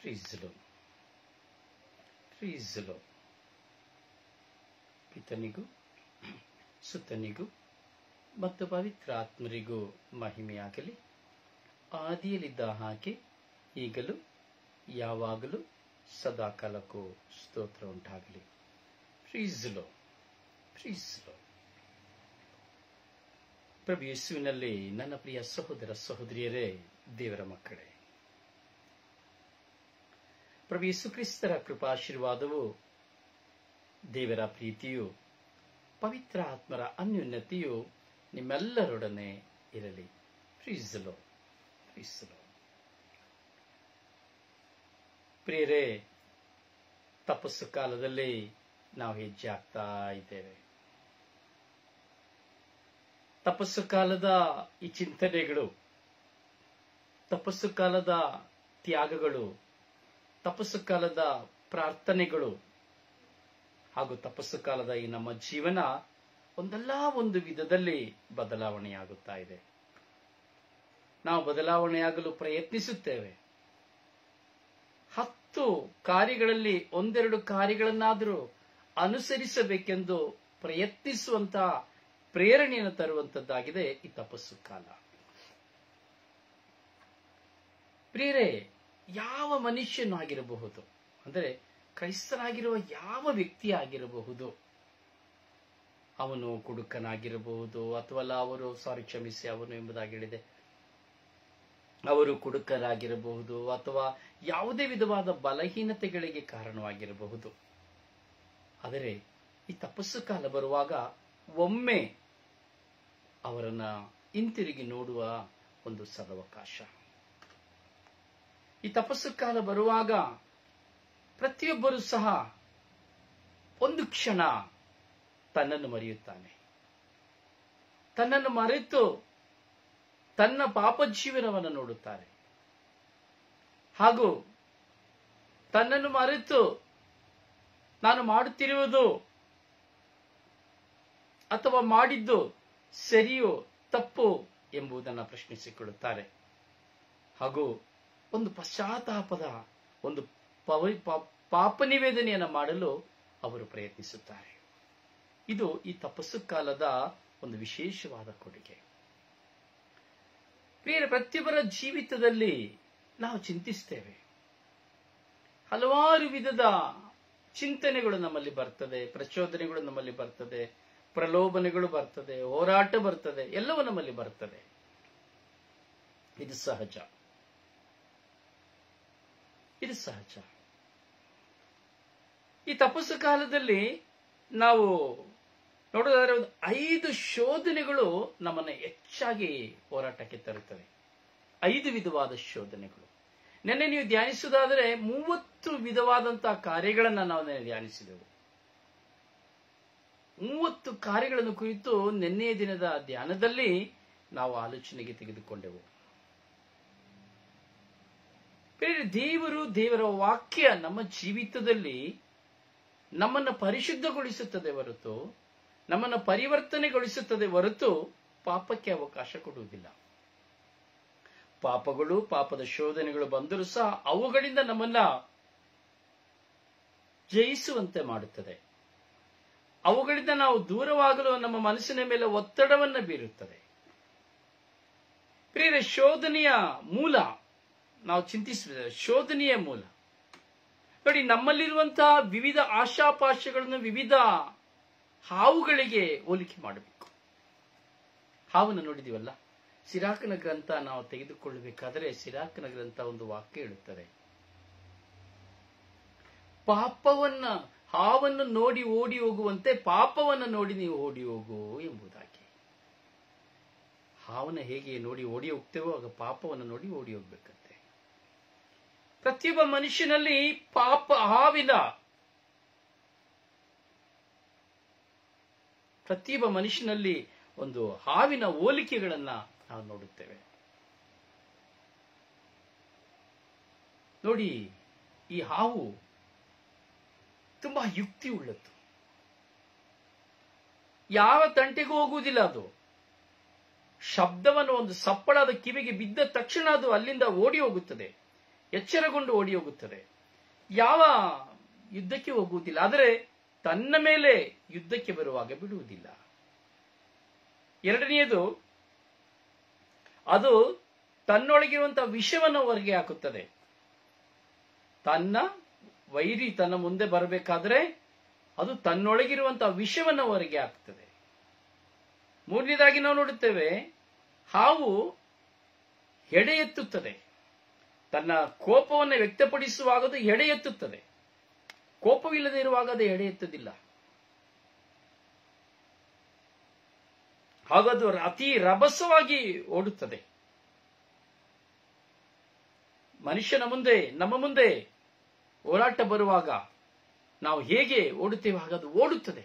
ಪ್ರೀಸಲು ಪ್ರೀಸಲು ಪಿತನಿಗೂ ಸುತನಿಗೂ ಮತ್ತು ಪವಿತ್ರ ಆತ್ಮರಿಗೂ ಮಹಿಮೆಯಾಗಲಿ. ಆದಿಯಲ್ಲಿದ್ದ ಹಾಗೆ ಈಗಲೂ ಯಾವಾಗಲೂ ಸದಾಕಾಲಕ್ಕೂ ಸ್ತೋತ್ರ ಉಂಟಾಗಲಿ. ಪ್ರೀಸಲು ಪ್ರೀಸಲು. ಪ್ರಭು ಯೇಸುವಿನಲ್ಲಿ ನನ್ನ ಪ್ರಿಯ ಸಹೋದರ ಸಹೋದರಿಯರೇ, ದೇವರ ಮಕ್ಕಳೇ, ಪ್ರಭು ಯೇಸು ಕ್ರಿಸ್ತರ ಕೃಪಾಶೀರ್ವಾದವು, ದೇವರ ಪ್ರೀತಿಯು, ಪವಿತ್ರ ಆತ್ಮರ ಅನ್ಯೋನ್ಯತೆಯು ನಿಮ್ಮೆಲ್ಲರೊಡನೆ ಇರಲಿ. ಪ್ರೀಸಲು ಪ್ರೀಸಲು. ಪ್ರಿಯರೇ, ತಪಸ್ಸು ಕಾಲದಲ್ಲಿ ನಾವು ಹೆಜ್ಜೆ ಹಾಕ್ತಾ ಇದ್ದೇವೆ. ತಪಸ್ಸು ಕಾಲದ ಈ ಚಿಂತನೆಗಳು, ತಪಸ್ಸು ಕಾಲದ ತ್ಯಾಗಗಳು, ತಪಸ್ಸು ಕಾಲದ ಪ್ರಾರ್ಥನೆಗಳು ಹಾಗೂ ತಪಸ್ಸು ಕಾಲದ ಈ ನಮ್ಮ ಜೀವನ ಒಂದಲ್ಲ ಒಂದು ವಿಧದಲ್ಲಿ ಬದಲಾವಣೆಯಾಗುತ್ತಾ ಇದೆ. ನಾವು ಬದಲಾವಣೆಯಾಗಲು ಪ್ರಯತ್ನಿಸುತ್ತೇವೆ. 10 ಕಾರ್ಯಗಳಲ್ಲಿ ಒಂದೆರಡು ಕಾರ್ಯಗಳನ್ನಾದರೂ ಅನುಸರಿಸಬೇಕೆಂದು ಪ್ರಯತ್ನಿಸುವಂತಹ ಪ್ರೇರಣೆಯನ್ನು ತರುವಂತದ್ದಾಗಿದೆ ಈ ತಪಸ್ಸು ಕಾಲ. ಪ್ರಿಯರೇ, ಯಾವ ಮನುಷ್ಯನೂ ಆಗಿರಬಹುದು, ಅಂದರೆ ಕ್ರೈಸ್ತನಾಗಿರುವ ಯಾವ ವ್ಯಕ್ತಿ ಆಗಿರಬಹುದು, ಅವನು ಕುಡುಕನಾಗಿರಬಹುದು, ಅಥವಾ ಅವನು ಎಂಬುದಾಗಿ ಹೇಳಿದೆ, ಅವರು ಕುಡುಕರಾಗಿರಬಹುದು, ಅಥವಾ ಯಾವುದೇ ವಿಧವಾದ ಬಲಹೀನತೆಗಳಿಗೆ ಕಾರಣವಾಗಿರಬಹುದು. ಆದರೆ ಈ ತಪಸ್ಸು ಕಾಲ ಬರುವಾಗ ಒಮ್ಮೆ ಅವರನ್ನ ಹಿಂತಿರುಗಿ ನೋಡುವ ಒಂದು ಸದವಕಾಶ. ಈ ತಪಸ್ಸು ಕಾಲ ಬರುವಾಗ ಪ್ರತಿಯೊಬ್ಬರೂ ಸಹ ಒಂದು ಕ್ಷಣ ತನ್ನನ್ನು ಮರೆಯುತ್ತಾನೆ. ತನ್ನನ್ನು ಮರೆತು ತನ್ನ ಪಾಪ ಜೀವನವನ್ನು ನೋಡುತ್ತಾರೆ. ಹಾಗೂ ತನ್ನನ್ನು ಮರೆತು ನಾನು ಮಾಡುತ್ತಿರುವುದು ಅಥವಾ ಮಾಡಿದ್ದು ಸರಿಯೋ ತಪ್ಪು ಎಂಬುದನ್ನು ಪ್ರಶ್ನಿಸಿಕೊಳ್ಳುತ್ತಾರೆ. ಹಾಗೂ ಒಂದು ಪಶ್ಚಾತ್ತಾಪದ ಒಂದು ಪಾಪ ನಿವೇದನೆಯನ್ನು ಮಾಡಲು ಅವರು ಪ್ರಯತ್ನಿಸುತ್ತಾರೆ. ಇದು ಈ ತಪಸ್ಸು ಕಾಲದ ಒಂದು ವಿಶೇಷವಾದ ಕೊಡುಗೆ. ಪ್ರಿಯರೇ, ಪ್ರತಿಯೊಬ್ಬರ ಜೀವಿತದಲ್ಲಿ ನಾವು ಚಿಂತಿಸ್ತೇವೆ. ಹಲವಾರು ವಿಧದ ಚಿಂತನೆಗಳು ನಮ್ಮಲ್ಲಿ ಬರ್ತದೆ, ಪ್ರಚೋದನೆಗಳು ನಮ್ಮಲ್ಲಿ ಬರ್ತದೆ, ಪ್ರಲೋಭನೆಗಳು ಬರ್ತದೆ, ಹೋರಾಟ ಬರ್ತದೆ, ಎಲ್ಲವೂ ನಮ್ಮಲ್ಲಿ ಬರ್ತದೆ. ಇದು ಸಹಜ, ಇದು ಸಹಜ. ಈ ತಪಸ್ಸು ಕಾಲದಲ್ಲಿ ನಾವು ನೋಡೋದಾದ್ರೆ 5 ಶೋಧನೆಗಳು ನಮ್ಮನ್ನು ಹೆಚ್ಚಾಗಿ ಹೋರಾಟಕ್ಕೆ ತರುತ್ತವೆ. 5 ವಿಧವಾದ ಶೋಧನೆಗಳು. ನೆನ್ನೆ ನೀವು ಧ್ಯಾನಿಸುವುದಾದರೆ 30 ವಿಧವಾದಂತಹ ಕಾರ್ಯಗಳನ್ನು ನಾವು ಧ್ಯಾನಿಸಿದೆವು. 30 ಕಾರ್ಯಗಳನ್ನು ಕುರಿತು ನಿನ್ನೆಯ ದಿನದ ಧ್ಯಾನದಲ್ಲಿ ನಾವು ಆಲೋಚನೆಗೆ ತೆಗೆದುಕೊಂಡೆವು. ದೇವರ ವಾಕ್ಯ ನಮ್ಮ ಜೀವಿತದಲ್ಲಿ ನಮ್ಮನ್ನು ಪರಿಶುದ್ಧಗೊಳಿಸುತ್ತದೆ ಹೊರತು, ನಮ್ಮನ್ನು ಪರಿವರ್ತನೆಗೊಳಿಸುತ್ತದೆ ಹೊರತು ಪಾಪಕ್ಕೆ ಅವಕಾಶ ಕೊಡುವುದಿಲ್ಲ. ಪಾಪಗಳು, ಪಾಪದ ಶೋಧನೆಗಳು ಬಂದರೂ ಸಹ ಅವುಗಳಿಂದ ನಮ್ಮನ್ನ ಜಯಿಸುವಂತೆ ಮಾಡುತ್ತದೆ. ಅವುಗಳಿಂದ ನಾವು ದೂರವಾಗಲು ನಮ್ಮ ಮನಸ್ಸಿನ ಮೇಲೆ ಒತ್ತಡವನ್ನು ಬೀರುತ್ತದೆ. ಪ್ರಿಯರೇ, ಶೋಧನೆಯ ಮೂಲ ನಾವು ಚಿಂತಿಸಬೇಕು. ಶೋಧನೆಯ ಮೂಲ ನೋಡಿ, ನಮ್ಮಲ್ಲಿರುವಂತಹ ವಿವಿಧ ಆಶಾಪಾಶಗಳನ್ನು ವಿವಿಧ ಹಾವುಗಳಿಗೆ ಹೋಲಿಕೆ ಮಾಡಬೇಕು. ಹಾವನ್ನು ನೋಡಿದೀವಲ್ಲ, ಸಿರಾಕನ ಗ್ರಂಥ ನಾವು ತೆಗೆದುಕೊಳ್ಳಬೇಕಾದರೆ ಸಿರಾಕನ ಗ್ರಂಥ ಒಂದು ವಾಕ್ಯ ಹೇಳುತ್ತದೆ, ಹಾವನ್ನು ನೋಡಿ ಓಡಿ ಹೋಗುವಂತೆ ಪಾಪವನ್ನು ನೋಡಿ ನೀವು ಓಡಿ ಹೋಗು ಎಂಬುದಾಗಿ. ಹಾವನ್ನು ಹೇಗೆ ನೋಡಿ ಓಡಿ ಹೋಗ್ತೇವೋ ಆಗ ಪಾಪವನ್ನು ನೋಡಿ ಓಡಿ ಹೋಗ್ಬೇಕಂತೆ. ಪ್ರತಿಯೊಬ್ಬ ಮನುಷ್ಯನಲ್ಲಿ ಪ್ರತಿಯೊಬ್ಬ ಮನುಷ್ಯನಲ್ಲಿ ಒಂದು ಹಾವಿನ ಹೋಲಿಕೆಗಳನ್ನ ನಾವು ನೋಡುತ್ತೇವೆ. ನೋಡಿ, ಈ ಹಾವು ತುಂಬಾ ಯುಕ್ತಿ ಉಳ್ಳದ್ದು. ಯಾವ ತಂಟೆಗೂ ಹೋಗುವುದಿಲ್ಲ. ಅದು ಶಬ್ದವನ್ನು, ಒಂದು ಸಪ್ಪಳದ ಕಿವಿಗೆ ಬಿದ್ದ ತಕ್ಷಣ ಅದು ಅಲ್ಲಿಂದ ಓಡಿ ಹೋಗುತ್ತದೆ. ಎಚ್ಚರಗೊಂಡು ಓಡಿ ಹೋಗುತ್ತದೆ. ಯಾವ ಯುದ್ಧಕ್ಕೆ ಹೋಗುವುದಿಲ್ಲ, ಆದರೆ ತನ್ನ ಮೇಲೆ ಯುದ್ಧಕ್ಕೆ ಬರುವಾಗ ಬಿಡುವುದಿಲ್ಲ. ಎರಡನೆಯದು, ಅದು ತನ್ನೊಳಗಿರುವಂತಹ ವಿಷವನ್ನು ಹೊರಗೆ ಹಾಕುತ್ತದೆ. ತನ್ನ ವೈರಿ ತನ್ನ ಮುಂದೆ ಬರಬೇಕಾದ್ರೆ ಅದು ತನ್ನೊಳಗಿರುವಂತಹ ವಿಷವನ್ನು ಹೊರಗೆ ಹಾಕ್ತದೆ. ಮೂರನೇದಾಗಿ ನಾವು ನೋಡುತ್ತೇವೆ, ಹಾವು ಎಡೆ ಎತ್ತುತ್ತದೆ. ತನ್ನ ಕೋಪವನ್ನು ವ್ಯಕ್ತಪಡಿಸುವಾಗ ಅದು ಎಡೆ ಎತ್ತುತ್ತದೆ. ಕೋಪವಿಲ್ಲದೆ ಇರುವಾಗ ಅದು ಎಡೆ ಎತ್ತುವುದಿಲ್ಲ. ಹಾಗದು ಅತಿ ರಭಸವಾಗಿ ಓಡುತ್ತದೆ. ಮನುಷ್ಯನ ಮುಂದೆ, ನಮ್ಮ ಮುಂದೆ ಹೋರಾಟ ಬರುವಾಗ ನಾವು ಹೇಗೆ ಓಡುತ್ತೇವೆ ಹಾಗದು ಓಡುತ್ತದೆ.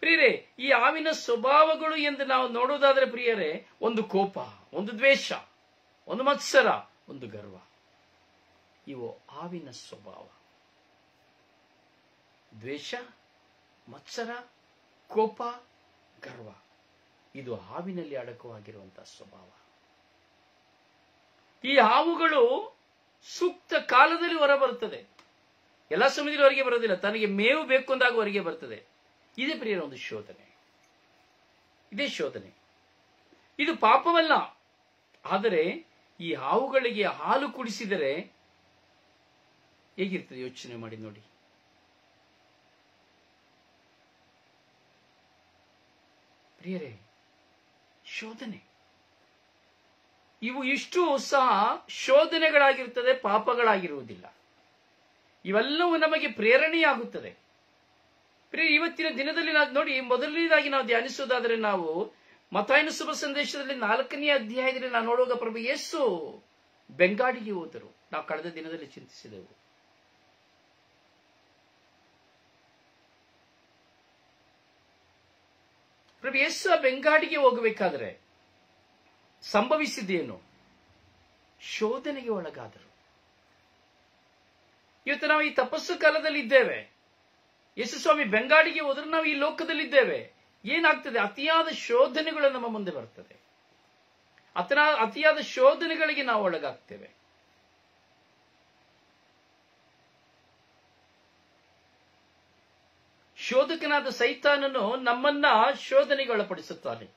ಪ್ರಿಯರೇ, ಈ ಹಾವಿನ ಸ್ವಭಾವಗಳು ಎಂದು ನಾವು ನೋಡುವುದಾದರೆ ಪ್ರಿಯರೇ, ಒಂದು ಕೋಪ, ಒಂದು ದ್ವೇಷ, ಒಂದು ಮತ್ಸರ, ಒಂದು ಗರ್ವ. ಇವು ಹಾವಿನ ಸ್ವಭಾವ. ದ್ವೇಷ, ಮತ್ಸರ, ಕೋಪ, ಗರ್ವ, ಇದು ಹಾವಿನಲ್ಲಿ ಅಡಕವಾಗಿರುವಂತಹ ಸ್ವಭಾವ. ಈ ಹಾವುಗಳು ಸೂಕ್ತ ಕಾಲದಲ್ಲಿ ಹೊರಬರುತ್ತದೆ. ಎಲ್ಲ ಸಮಯದಲ್ಲಿ ಹೊರಗೆ ಬರೋದಿಲ್ಲ, ತನಗೆ ಮೇವು ಬೇಕು ಅಂದಾಗ ಹೊರಗೆ ಬರ್ತದೆ. ಇದೇ ಪ್ರಿಯರ ಒಂದು ಶೋಧನೆ. ಇದೇ ಶೋಧನೆ. ಇದು ಪಾಪವಲ್ಲ. ಆದರೆ ಈ ಹಾವುಗಳಿಗೆ ಹಾಲು ಕುಡಿಸಿದರೆ ಹೇಗಿರ್ತದೆ ಯೋಚನೆ ಮಾಡಿ ನೋಡಿ. ಪ್ರಿಯರೇ, ಶೋಧನೆ. ಇವು ಇಷ್ಟು ಸಹ ಶೋಧನೆಗಳಾಗಿರುತ್ತದೆ, ಪಾಪಗಳಾಗಿರುವುದಿಲ್ಲ. ಇವೆಲ್ಲವೂ ನಮಗೆ ಪ್ರೇರಣೆಯಾಗುತ್ತದೆ. ಪ್ರಿಯ, ಇವತ್ತಿನ ದಿನದಲ್ಲಿ ನಾವು ನೋಡಿ, ಮೊದಲನೇದಾಗಿ ನಾವು ಧ್ಯಾನಿಸುವುದಾದರೆ ನಾವು ಮತ್ತಾಯನ ಶುಭ ಸಂದೇಶದಲ್ಲಿ 4ನೇ ಅಧ್ಯಾಯದಲ್ಲಿ ನಾವು ನೋಡುವಾಗ ಪ್ರಭು ಯೇಸು ಬೆಂಗಾಡಿಗೆ ಹೋದರು. ನಾವು ಕಳೆದ ದಿನದಲ್ಲಿ ಚಿಂತಿಸಿದೆವು. ಪ್ರಭು ಯೇಸು ಬೆಂಗಾಡಿಗೆ ಹೋಗಬೇಕಾದರೆ ಸಂಭವಿಸಿದ್ದೇನು? ಶೋಧನೆಗೆ ಒಳಗಾದರು. ಇವತ್ತು ನಾವು ಈ ತಪಸ್ಸು ಕಾಲದಲ್ಲಿ ಇದ್ದೇವೆ. ಯೇಸು ಸ್ವಾಮಿ ಬೆಂಗಾಡಿಗೆ ಹೋದ್ರೆ ನಾವು ಈ ಲೋಕದಲ್ಲಿದ್ದೇವೆ. ಏನಾಗ್ತದೆ? ಅತಿಯಾದ ಶೋಧನೆಗಳು ನಮ್ಮ ಮುಂದೆ ಬರ್ತದೆ. ಅತಿಯಾದ ಶೋಧನೆಗಳಿಗೆ ನಾವು ಒಳಗಾಗ್ತೇವೆ. ಶೋಧಕನಾದ ಸೈತಾನನು ನಮ್ಮನ್ನ ಶೋಧನೆಗೆ ಒಳಪಡಿಸುತ್ತಾನೆ.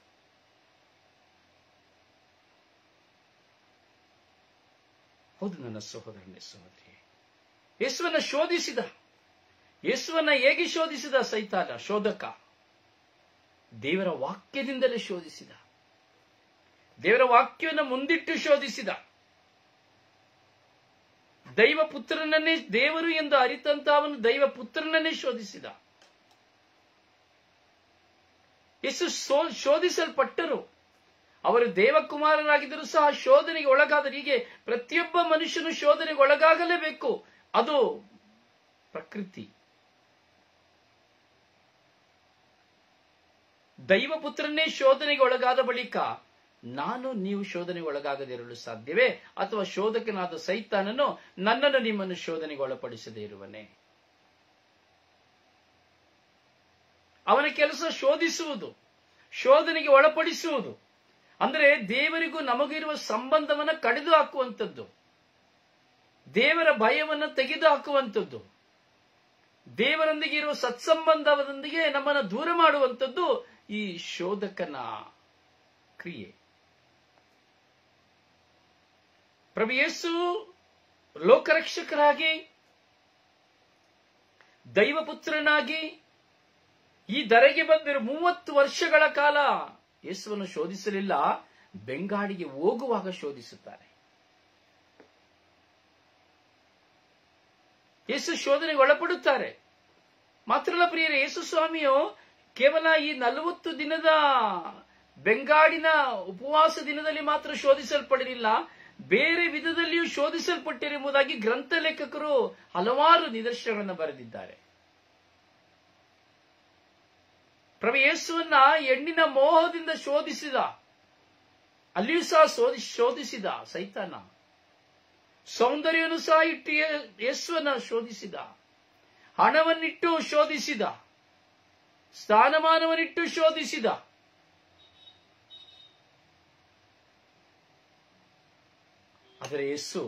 ಹೌದು ನನ್ನ ಸಹೋದರನೇ, ಸಹೋದರಿ, ಯೇಸುವನ್ನ ಶೋಧಿಸಿದ. ಯೇಸುವನ್ನ ಹೇಗೆ ಶೋಧಿಸಿದ ಸೈತಾನ? ಶೋಧಕ. ದೇವರ ವಾಕ್ಯದಿಂದಲೇ ಶೋಧಿಸಿದ. ದೇವರ ವಾಕ್ಯವನ್ನು ಮುಂದಿಟ್ಟು ಶೋಧಿಸಿದ. ದೈವ ಪುತ್ರನನ್ನೇ ದೇವರು ಎಂದು ಅರಿತಂತ ಅವನು ದೈವ ಪುತ್ರನನ್ನೇ ಶೋಧಿಸಿದ. ಯೇಸು ಶೋಧಿಸಲ್ಪಟ್ಟರು. ಅವರು ದೇವಕುಮಾರರಾಗಿದ್ದರೂ ಸಹ ಶೋಧನೆಗೆ ಒಳಗಾದರು. ಹೀಗೆ ಪ್ರತಿಯೊಬ್ಬ ಮನುಷ್ಯನು ಶೋಧನೆಗೆ ಒಳಗಾಗಲೇಬೇಕು. ಅದು ಪ್ರಕೃತಿ. ದೈವಪುತ್ರನ್ನೇ ಶೋಧನೆಗೆ ಒಳಗಾದ ಬಳಿಕ ನೀವು ಶೋಧನೆಗೆ ಒಳಗಾಗದಿರಲು ಸಾಧ್ಯವೇ? ಅಥವಾ ಶೋಧಕನಾದ ಸೈತಾನನು ನನ್ನನ್ನು ನಿಮ್ಮನ್ನು ಶೋಧನೆಗೆ ಒಳಪಡಿಸದೇ ಇರುವನೇ? ಅವನ ಕೆಲಸ ಶೋಧಿಸುವುದು, ಶೋಧನೆಗೆ ಒಳಪಡಿಸುವುದು. ಅಂದರೆ ದೇವರಿಗೂ ನಮಗಿರುವ ಸಂಬಂಧವನ್ನು ಕಡಿದು ಹಾಕುವಂಥದ್ದು, ದೇವರ ಭಯವನ್ನು ತೆಗೆದು ಹಾಕುವಂಥದ್ದು, ದೇವರೊಂದಿಗೆ ಇರುವ ಸತ್ಸಂಬಂಧದೊಂದಿಗೆ ನಮ್ಮನ್ನು ದೂರ ಮಾಡುವಂಥದ್ದು ಈ ಶೋಧಕನ ಕ್ರಿಯೆ. ಪ್ರಭು ಯೇಸು ಲೋಕರಕ್ಷಕರಾಗಿ, ದೈವಪುತ್ರನಾಗಿ ಈ ಧರೆಗೆ ಬಂದಿರುವ 30 ವರ್ಷಗಳ ಕಾಲ ಯೇಸುವನ್ನು ಶೋಧಿಸಲಿಲ್ಲ. ಬೆಂಗಾಡಿಗೆ ಹೋಗುವಾಗ ಶೋಧಿಸುತ್ತಾರೆ. ಯೇಸು ಶೋಧನೆಗೆ ಒಳಪಡುತ್ತಾರೆ. ಮಾತ್ರ ಅಲ್ಲ ಪ್ರಿಯರೇ, ಯೇಸು ಸ್ವಾಮಿಯು ಕೇವಲ ಈ 40 ದಿನದ ಬೆಂಗಾಡಿನ ಉಪವಾಸ ದಿನದಲ್ಲಿ ಮಾತ್ರ ಶೋಧಿಸಲ್ಪಡಲಿಲ್ಲ, ಬೇರೆ ವಿಧದಲ್ಲಿಯೂ ಶೋಧಿಸಲ್ಪಟ್ಟಿರುವುದಾಗಿ ಗ್ರಂಥ ಲೇಖಕರು ಹಲವಾರು ನಿದರ್ಶನಗಳನ್ನು ಬರೆದಿದ್ದಾರೆ. ಪ್ರಭು ಯೇಸುವನ್ನ ಹೆಣ್ಣಿನ ಮೋಹದಿಂದ ಶೋಧಿಸಿದ, ಅಲ್ಲಿಯೂ ಸಹ ಶೋಧಿಸಿದ ಸೈತಾನ. ಸೌಂದರ್ಯವನ್ನು ಸಹ ಇಟ್ಟು ಯೇಸುವನ್ನ ಶೋಧಿಸಿದ, ಹಣವನ್ನಿಟ್ಟು ಶೋಧಿಸಿದ, ಸ್ಥಾನಮಾನವನ್ನಿಟ್ಟು ಶೋಧಿಸಿದ. ಆದರೆ ಯೇಸು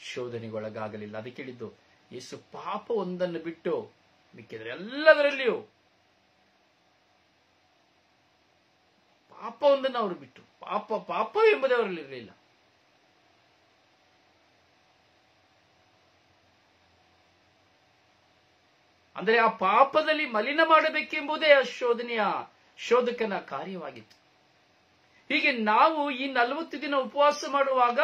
ಶೋಧನೆಗೊಳಗಾಗಲಿಲ್ಲ. ಅದಕ್ಕೆ ಹೇಳಿದ್ದು, ಯೇಸು ಪಾಪ ಒಂದನ್ನು ಬಿಟ್ಟು ಮಿಕ್ಕಿದರೆ ಎಲ್ಲದರಲ್ಲಿಯೂ ಪಾಪ ಒಂದನ್ನು ಅವರು ಬಿಟ್ಟು, ಪಾಪ ಎಂಬುದೇ ಅವರಲ್ಲಿ ಇರಲಿಲ್ಲ. ಅಂದರೆ ಆ ಪಾಪದಲ್ಲಿ ಮಲಿನ ಮಾಡಬೇಕೆಂಬುದೇ ಆ ಶೋಧಕನ ಕಾರ್ಯವಾಗಿತ್ತು. ಹೀಗೆ ನಾವು ಈ 40 ದಿನ ಉಪವಾಸ ಮಾಡುವಾಗ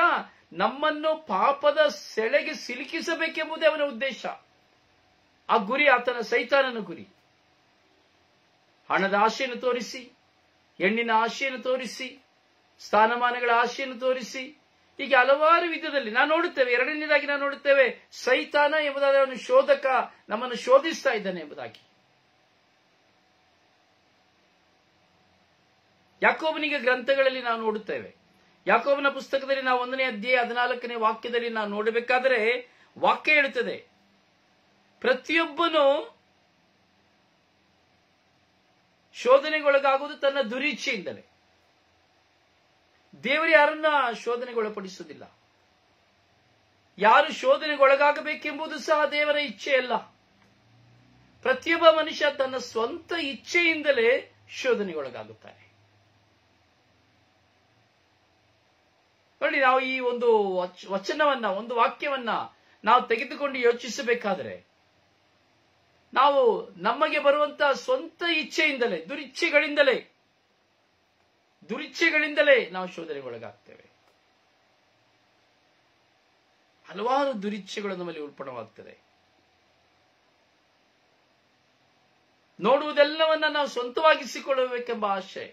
ನಮ್ಮನ್ನು ಪಾಪದ ಸೆಳೆಗೆ ಸಿಲುಕಿಸಬೇಕೆಂಬುದೇ ಅವನ ಉದ್ದೇಶ. ಆ ಗುರಿ ಸೈತಾನನ ಗುರಿ. ಹಣದ ಆಶೆಯನ್ನು ತೋರಿಸಿ, ಹೆಣ್ಣಿನ ಆಶೆಯನ್ನು ತೋರಿಸಿ, ಸ್ಥಾನಮಾನಗಳ ಆಶೆಯನ್ನು ತೋರಿಸಿ, ಹೀಗೆ ಹಲವಾರು ವಿಧದಲ್ಲಿ ನಾವು ನೋಡುತ್ತೇವೆ. ಎರಡನೇದಾಗಿ ನಾವು ನೋಡುತ್ತೇವೆ, ಸೈತಾನ ಎಂಬುದಾದ ಅವನು ಶೋಧಕ ನಮ್ಮನ್ನು ಶೋಧಿಸ್ತಾ ಇದ್ದಾನೆ ಎಂಬುದಾಗಿ. ಯಾಕೋಬನಿಗೆ ಗ್ರಂಥಗಳಲ್ಲಿ ನಾವು ನೋಡುತ್ತೇವೆ. ಯಾಕೋಬನ ಪುಸ್ತಕದಲ್ಲಿ ನಾವು 1ನೇ ಅಧ್ಯಾಯ 14ನೇ ವಾಕ್ಯದಲ್ಲಿ ನಾವು ನೋಡಬೇಕಾದರೆ ವಾಕ್ಯ ಹೇಳುತ್ತದೆ, ಪ್ರತಿಯೊಬ್ಬನು ಶೋಧನೆಗೊಳಗಾಗುವುದು ತನ್ನ ದುರಿಚ್ಛೆಯಿಂದಲೇ. ದೇವರು ಯಾರನ್ನ ಶೋಧನೆಗೊಳಪಡಿಸುವುದಿಲ್ಲ. ಯಾರು ಶೋಧನೆಗೊಳಗಾಗಬೇಕೆಂಬುದು ಸಹ ದೇವರ ಇಚ್ಛೆಯಲ್ಲ. ಪ್ರತಿಯೊಬ್ಬ ಮನುಷ್ಯ ತನ್ನ ಸ್ವಂತ ಇಚ್ಛೆಯಿಂದಲೇ ಶೋಧನೆಗೊಳಗಾಗುತ್ತಾನೆ. ನೋಡಿ, ನಾವು ಈ ಒಂದು ವಚನವನ್ನ, ಒಂದು ವಾಕ್ಯವನ್ನ ನಾವು ತೆಗೆದುಕೊಂಡು ಯೋಚಿಸಬೇಕಾದರೆ, ನಾವು ನಮಗೆ ಬರುವಂತಹ ಸ್ವಂತ ಇಚ್ಛೆಯಿಂದಲೇ, ದುರಿಚ್ಛೆಗಳಿಂದಲೇ ನಾವು ಶೋಧನೆಗೊಳಗಾಗ್ತೇವೆ. ಹಲವಾರು ದುರಿಚ್ಛೆಗಳು ನಮ್ಮಲ್ಲಿ ಉಲ್ಪಣವಾಗ್ತದೆ. ನೋಡುವುದೆಲ್ಲವನ್ನ ನಾವು ಸ್ವಂತವಾಗಿಸಿಕೊಳ್ಳಬೇಕೆಂಬ ಆಶೆ,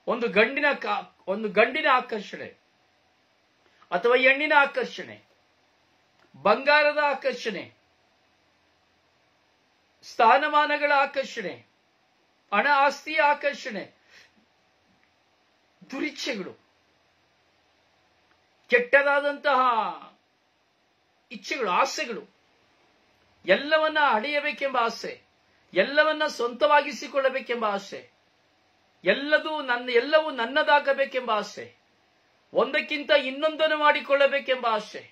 ಒಂದು ಗಂಡಿನ ಆಕರ್ಷಣೆ ಅಥವಾ ಹೆಣ್ಣಿನ ಆಕರ್ಷಣೆ, ಬಂಗಾರದ ಆಕರ್ಷಣೆ, ಸ್ಥಾನಮಾನಗಳ ಆಕರ್ಷಣೆ, ಹಣ ಆಸ್ತಿಯ ಆಕರ್ಷಣೆ, ದುರಿಚ್ಛೆಗಳು, ಕೆಟ್ಟದಾದಂತಹ ಇಚ್ಛೆಗಳು, ಆಸೆಗಳು, ಎಲ್ಲವನ್ನ ಅಡೆಯಬೇಕೆಂಬ ಆಸೆ, ಎಲ್ಲವನ್ನ ಸ್ವಂತವಾಗಿಸಿಕೊಳ್ಳಬೇಕೆಂಬ ಆಸೆ, ಎಲ್ಲವೂ ನನ್ನದಾಗಬೇಕೆಂಬ ಆಸೆ, ಒಂದಕ್ಕಿಂತ ಇನ್ನೊಂದನ್ನು ಮಾಡಿಕೊಳ್ಳಬೇಕೆಂಬ ಆಸೆ,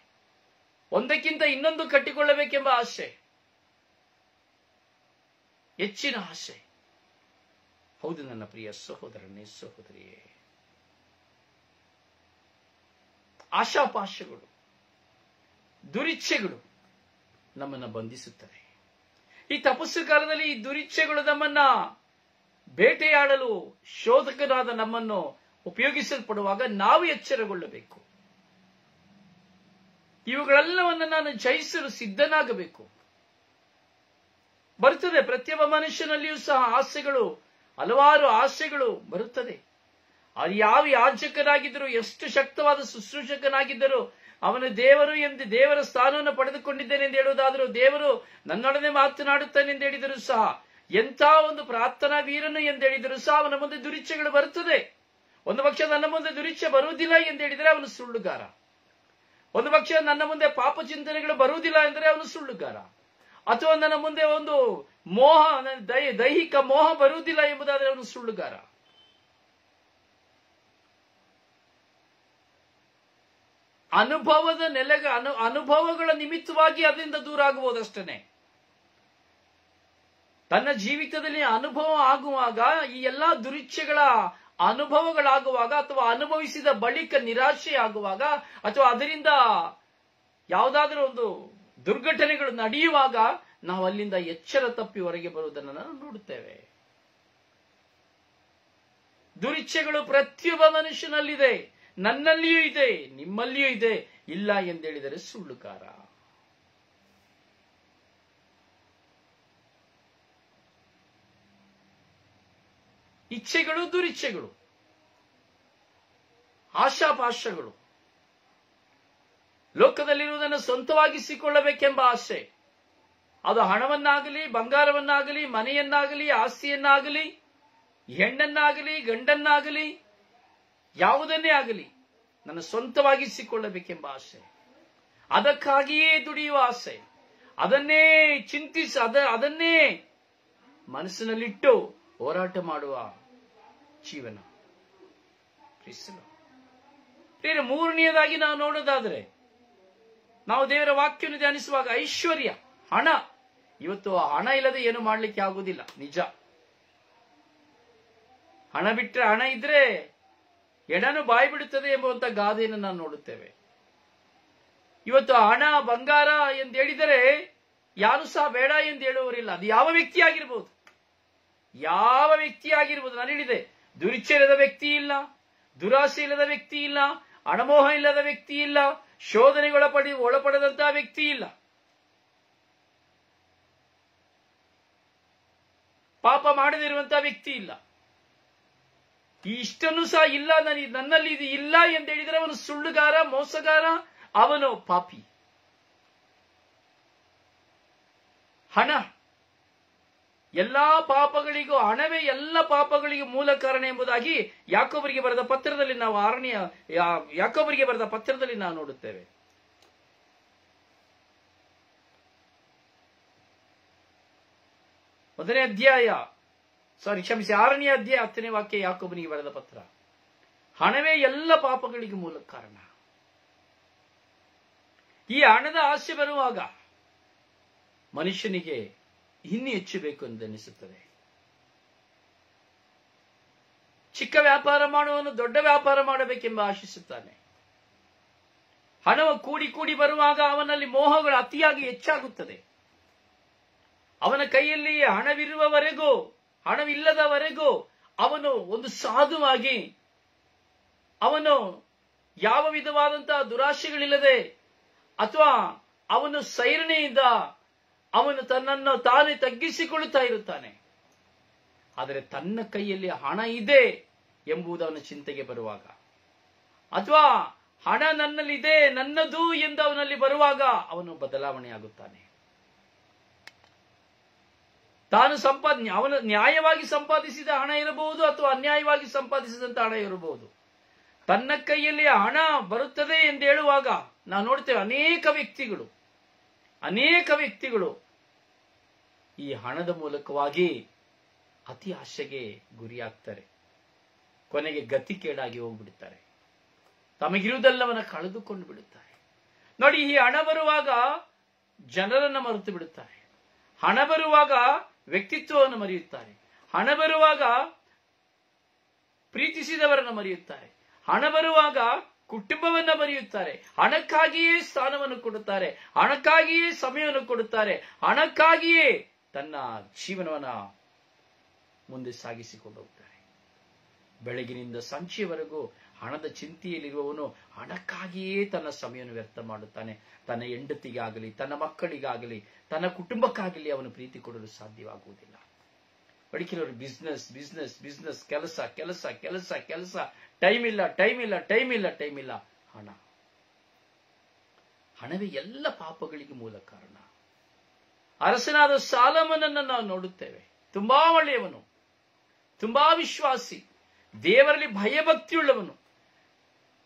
ಒಂದಕ್ಕಿಂತ ಇನ್ನೊಂದು ಕಟ್ಟಿಕೊಳ್ಳಬೇಕೆಂಬ ಆಸೆ, ಹೆಚ್ಚಿನ ಆಸೆ. ಹೌದು ನನ್ನ ಪ್ರಿಯ ಸಹೋದರನೇ, ಸಹೋದರಿಯೇ, ಆಶಾಪಾಶಗಳು, ದುರಿಚ್ಛೆಗಳು ನಮ್ಮನ್ನ ಬಂಧಿಸುತ್ತವೆ. ಈ ತಪಸ್ಸು ಕಾಲದಲ್ಲಿ ಈ ದುರಿಚ್ಛೆಗಳು ನಮ್ಮನ್ನ ಬೇಟೆಯಾಡಲು ಶೋಧಕನಾದ ನಮ್ಮನ್ನು ಉಪಯೋಗಿಸಲ್ಪಡುವಾಗ ನಾವು ಎಚ್ಚರಗೊಳ್ಳಬೇಕು. ಇವುಗಳೆಲ್ಲವನ್ನು ನಾನು ಜಯಿಸಲು ಸಿದ್ಧನಾಗಬೇಕು. ಬರುತ್ತದೆ, ಪ್ರತಿಯೊಬ್ಬ ಮನುಷ್ಯನಲ್ಲಿಯೂ ಸಹ ಆಸೆಗಳು, ಹಲವಾರು ಆಸೆಗಳು ಬರುತ್ತದೆ. ಅದು ಯಾವ ಯಾಜಕನಾಗಿದ್ದರೂ, ಎಷ್ಟು ಶಕ್ತವಾದ ಶುಶ್ರೂಷಕನಾಗಿದ್ದರೂ, ಅವನು ದೇವರು ಎಂದು ದೇವರ ಸ್ಥಾನವನ್ನು ಪಡೆದುಕೊಂಡಿದ್ದೇನೆ ಎಂದು ಹೇಳುವುದಾದರೂ, ದೇವರು ನನ್ನೊಡನೆ ಮಾತನಾಡುತ್ತಾನೆ ಎಂದು ಹೇಳಿದರೂ ಸಹ, ಎಂಥ ಒಂದು ಪ್ರಾರ್ಥನಾ ವೀರನು ಎಂದು ಹೇಳಿದರೂ ಸಹ ಅವನ ಮುಂದೆ ದುರಿಚ್ಛೆಗಳು ಬರುತ್ತದೆ. ಒಂದು ಪಕ್ಷ ನನ್ನ ಮುಂದೆ ದುರಿಚ್ಛೆ ಬರುವುದಿಲ್ಲ ಎಂದು ಹೇಳಿದರೆ ಅವನು ಸುಳ್ಳುಗಾರ. ಒಂದು ಪಕ್ಷ ನನ್ನ ಮುಂದೆ ಪಾಪ ಚಿಂತನೆಗಳು ಬರುವುದಿಲ್ಲ ಎಂದರೆ ಅವನು ಸುಳ್ಳುಗಾರ. ಅಥವಾ ನನ್ನ ಮುಂದೆ ಒಂದು ಮೋಹ, ದೈಹಿಕ ಮೋಹ ಬರುವುದಿಲ್ಲ ಎಂಬುದಾದರೆ ಅವನು ಸುಳ್ಳುಗಾರ. ಅನುಭವಗಳ ನಿಮಿತ್ತವಾಗಿ ಅದರಿಂದ ದೂರ ಆಗಬಹುದಷ್ಟೇ. ತನ್ನ ಜೀವಿತದಲ್ಲಿ ಅನುಭವ ಆಗುವಾಗ, ಈ ಎಲ್ಲಾ ದುರಿಚ್ಛೆಗಳ ಅನುಭವಗಳಾಗುವಾಗ, ಅಥವಾ ಅನುಭವಿಸಿದ ಬಳಿಕ ನಿರಾಶೆ ಆಗುವಾಗ, ಅಥವಾ ಅದರಿಂದ ಯಾವುದಾದ್ರೂ ಒಂದು ದುರ್ಘಟನೆಗಳು ನಡೆಯುವಾಗ ನಾವು ಅಲ್ಲಿಂದ ಎಚ್ಚರ ತಪ್ಪಿ ಹೊರಗೆ ಬರುವುದನ್ನು ನಾವು ನೋಡುತ್ತೇವೆ. ದುರಿಚ್ಛೆಗಳು ಪ್ರತಿಯೊಬ್ಬ ಮನುಷ್ಯನಲ್ಲಿದೆ, ನನ್ನಲ್ಲಿಯೂ ಇದೆ, ನಿಮ್ಮಲ್ಲಿಯೂ ಇದೆ. ಇಲ್ಲ ಎಂದೇಳಿದರೆ ಸುಳ್ಳುಗಾರ. ಇಚ್ಛೆಗಳು, ದುರಿಚ್ಛೆಗಳು, ಆಶಾಪಾಶಗಳು, ಲೋಕದಲ್ಲಿರುವುದನ್ನು ಸ್ವಂತವಾಗಿಸಿಕೊಳ್ಳಬೇಕೆಂಬ ಆಸೆ, ಅದು ಹಣವನ್ನಾಗಲಿ, ಬಂಗಾರವನ್ನಾಗಲಿ, ಮನೆಯನ್ನಾಗಲಿ, ಆಸ್ತಿಯನ್ನಾಗಲಿ, ಹೆಣ್ಣನ್ನಾಗಲಿ, ಗಂಡನ್ನಾಗಲಿ, ಯಾವುದನ್ನೇ ಆಗಲಿ ನನ್ನ ಸ್ವಂತವಾಗಿಸಿಕೊಳ್ಳಬೇಕೆಂಬ ಆಸೆ, ಅದಕ್ಕಾಗಿಯೇ ದುಡಿಯುವ ಆಸೆ, ಅದನ್ನೇ ಚಿಂತಿಸಿ ಅದನ್ನೇ ಮನಸ್ಸಿನಲ್ಲಿಟ್ಟು ಹೋರಾಟ ಮಾಡುವ ಜೀವನ. ಬೇರೆ ಮೂರನೆಯದಾಗಿ ನಾವು ನೋಡೋದಾದ್ರೆ, ನಾವು ದೇವರ ವಾಕ್ಯವನ್ನು ಧ್ಯಾನಿಸುವಾಗ ಐಶ್ವರ್ಯ, ಹಣ. ಇವತ್ತು ಹಣ ಇಲ್ಲದೆ ಏನು ಮಾಡ್ಲಿಕ್ಕೆ ಆಗುವುದಿಲ್ಲ, ನಿಜ. ಹಣ ಬಿಟ್ಟರೆ, ಹಣ ಇದ್ರೆ ಎಡನು ಬಾಯಿ ಬಿಡುತ್ತದೆ ಎಂಬುವಂತ ಗಾದೆಯನ್ನು ನಾವು ನೋಡುತ್ತೇವೆ. ಇವತ್ತು ಹಣ, ಬಂಗಾರ ಎಂದು ಹೇಳಿದರೆ ಯಾರು ಸಹ ಬೇಡ ಎಂದು ಹೇಳುವವರಿಲ್ಲ. ಅದು ಯಾವ ವ್ಯಕ್ತಿ ಆಗಿರ್ಬೋದು, ಯಾವ ವ್ಯಕ್ತಿ ಆಗಿರ್ಬೋದು. ನಾನು ಹೇಳಿದೆ, ದುರಿಚ್ಛೆ ಇಲ್ಲದ ವ್ಯಕ್ತಿ ಇಲ್ಲ, ದುರಾಸೆ ಇಲ್ಲದ ವ್ಯಕ್ತಿ ಇಲ್ಲ, ಹಣಮೋಹ ಇಲ್ಲದ ವ್ಯಕ್ತಿ ಇಲ್ಲ, ಒಳಪಡದಂತಹ ವ್ಯಕ್ತಿ ಇಲ್ಲ, ಪಾಪ ಮಾಡದಿರುವಂತಹ ವ್ಯಕ್ತಿ ಇಲ್ಲ. ಈ ಇಷ್ಟನ್ನು ಸಹ ಇಲ್ಲ, ನನ್ನಲ್ಲಿ ಇದು ಇಲ್ಲ ಎಂದು ಹೇಳಿದರೆ ಅವನು ಸುಳ್ಳುಗಾರ, ಮೋಸಗಾರ, ಅವನು ಪಾಪಿ. ಹಣ, ಎಲ್ಲಾ ಪಾಪಗಳಿಗೂ ಹಣವೇ ಎಲ್ಲ ಪಾಪಗಳಿಗೂ ಮೂಲ ಕಾರಣ ಎಂಬುದಾಗಿ ಯಾಕೋಬರಿಗೆ ಬರೆದ ಪತ್ರದಲ್ಲಿ ನಾವು ಯಾಕೋಬರಿಗೆ ಬರೆದ ಪತ್ರದಲ್ಲಿ ನಾವು ನೋಡುತ್ತೇವೆ. ಮೊದಲನೇ ಅಧ್ಯಾಯ, ಕ್ಷಮಿಸಿ, 6ನೇ ಅಧ್ಯಾಯ 10ನೇ ವಾಕ್ಯ, ಯಾಕೋಬನಿಗೆ ಬರೆದ ಪತ್ರ. ಹಣವೇ ಎಲ್ಲ ಪಾಪಗಳಿಗೆ ಮೂಲ ಕಾರಣ. ಈ ಹಣದ ಆಸೆ ಬರುವಾಗ ಮನುಷ್ಯನಿಗೆ ಇನ್ನೂ ಹೆಚ್ಚು ಬೇಕು ಎಂದೆನಿಸುತ್ತದೆ. ಚಿಕ್ಕ ವ್ಯಾಪಾರ ಮಾಡುವವನು ದೊಡ್ಡ ವ್ಯಾಪಾರ ಮಾಡಬೇಕೆಂಬ ಆಶಿಸುತ್ತಾನೆ. ಹಣವು ಕೂಡಿ ಕೂಡಿ ಬರುವಾಗ ಅವನಲ್ಲಿ ಮೋಹಗಳು ಅತಿಯಾಗಿ ಹೆಚ್ಚಾಗುತ್ತದೆ. ಅವನ ಕೈಯಲ್ಲಿ ಹಣವಿರುವವರೆಗೂ, ಹಣವಿಲ್ಲದವರೆಗೂ ಅವನು ಒಂದು ಸಾಧುವಾಗಿ, ಅವನು ಯಾವ ವಿಧವಾದಂತಹ ದುರಾಶೆಗಳಿಲ್ಲದೆ, ಅಥವಾ ಅವನು ಸೈರಣೆಯಿಂದ ಅವನು ತನ್ನನ್ನು ತಾನೇ ತಗ್ಗಿಸಿಕೊಳ್ಳುತ್ತಾ ಇರುತ್ತಾನೆ. ಆದರೆ ತನ್ನ ಕೈಯಲ್ಲಿ ಹಣ ಇದೆ ಎಂಬುದು ಅವನ ಚಿಂತೆಗೆ ಬರುವಾಗ, ಅಥವಾ ಹಣ ನನ್ನಲ್ಲಿದೆ, ನನ್ನದು ಎಂದು ಅವನಲ್ಲಿ ಬರುವಾಗ ಅವನು ಬದಲಾವಣೆಯಾಗುತ್ತಾನೆ. ತಾನು ಅವನು ನ್ಯಾಯವಾಗಿ ಸಂಪಾದಿಸಿದ ಹಣ ಇರಬಹುದು, ಅಥವಾ ಅನ್ಯಾಯವಾಗಿ ಸಂಪಾದಿಸಿದಂತ ಹಣ ಇರಬಹುದು. ತನ್ನ ಕೈಯಲ್ಲಿ ಹಣ ಬರುತ್ತದೆ ಎಂದು ಹೇಳುವಾಗ ನಾವು ನೋಡ್ತೇವೆ, ಅನೇಕ ವ್ಯಕ್ತಿಗಳು ಈ ಹಣದ ಮೂಲಕವಾಗಿ ಅತಿ ಆಶೆಗೆ ಗುರಿಯಾಗ್ತಾರೆ. ಕೊನೆಗೆ ಗತಿ ಕೇಡಾಗಿ ಹೋಗ್ಬಿಡುತ್ತಾರೆ, ತಮಗಿರುವುದೆಲ್ಲವನ್ನ ಕಳೆದುಕೊಂಡು ಬಿಡುತ್ತಾರೆ. ನೋಡಿ, ಈ ಹಣ ಬರುವಾಗ ಜನರನ್ನ ಮರೆತು ಬಿಡುತ್ತಾರೆ. ಹಣ ಬರುವಾಗ ವ್ಯಕ್ತಿತ್ವವನ್ನು ಮರೆಯುತ್ತಾರೆ. ಹಣ ಬರುವಾಗ ಪ್ರೀತಿಸಿದವರನ್ನು ಮರೆಯುತ್ತಾರೆ. ಹಣ ಬರುವಾಗ ಕುಟುಂಬವನ್ನ ಮರೆಯುತ್ತಾರೆ. ಹಣಕ್ಕಾಗಿಯೇ ಸ್ಥಾನವನ್ನು ಕೊಡುತ್ತಾರೆ, ಹಣಕ್ಕಾಗಿಯೇ ಸಮಯವನ್ನು ಕೊಡುತ್ತಾರೆ, ಹಣಕ್ಕಾಗಿಯೇ ತನ್ನ ಜೀವನವನ್ನ ಮುಂದೆ ಸಾಗಿಸಿಕೊಂಡು ಹೋಗ್ತಾರೆ. ಬೆಳಗಿನಿಂದ ಸಂಜೆಯವರೆಗೂ ಹಣದ ಚಿಂತೆಯಲ್ಲಿರುವವನು ಹಣಕ್ಕಾಗಿಯೇ ತನ್ನ ಸಮಯವನ್ನು ವ್ಯರ್ಥ ಮಾಡುತ್ತಾನೆ. ತನ್ನ ಹೆಂಡತಿಗಾಗಲಿ, ತನ್ನ ಮಕ್ಕಳಿಗಾಗಲಿ, ತನ್ನ ಕುಟುಂಬಕ್ಕಾಗಲಿ ಅವನು ಪ್ರೀತಿ ಕೊಡಲು ಸಾಧ್ಯವಾಗುವುದಿಲ್ಲ. ಬಳಿಕೆಯವರು ಬಿಸ್ನೆಸ್ ಬಿಸ್ನೆಸ್ ಬಿಸ್ನೆಸ್, ಕೆಲಸ ಕೆಲಸ ಕೆಲಸ ಕೆಲಸ, ಟೈಮ್ ಇಲ್ಲ. ಹಣವೇ ಎಲ್ಲ ಪಾಪಗಳಿಗೆ ಮೂಲ ಕಾರಣ. ಅರಸನಾದ ಸಾಲಮನನ್ನು ನಾವು ನೋಡುತ್ತೇವೆ. ತುಂಬಾ ಒಳ್ಳೆಯವನು, ತುಂಬಾ ವಿಶ್ವಾಸಿ, ದೇವರಲ್ಲಿ ಭಯಭಕ್ತಿಯುಳ್ಳವನು.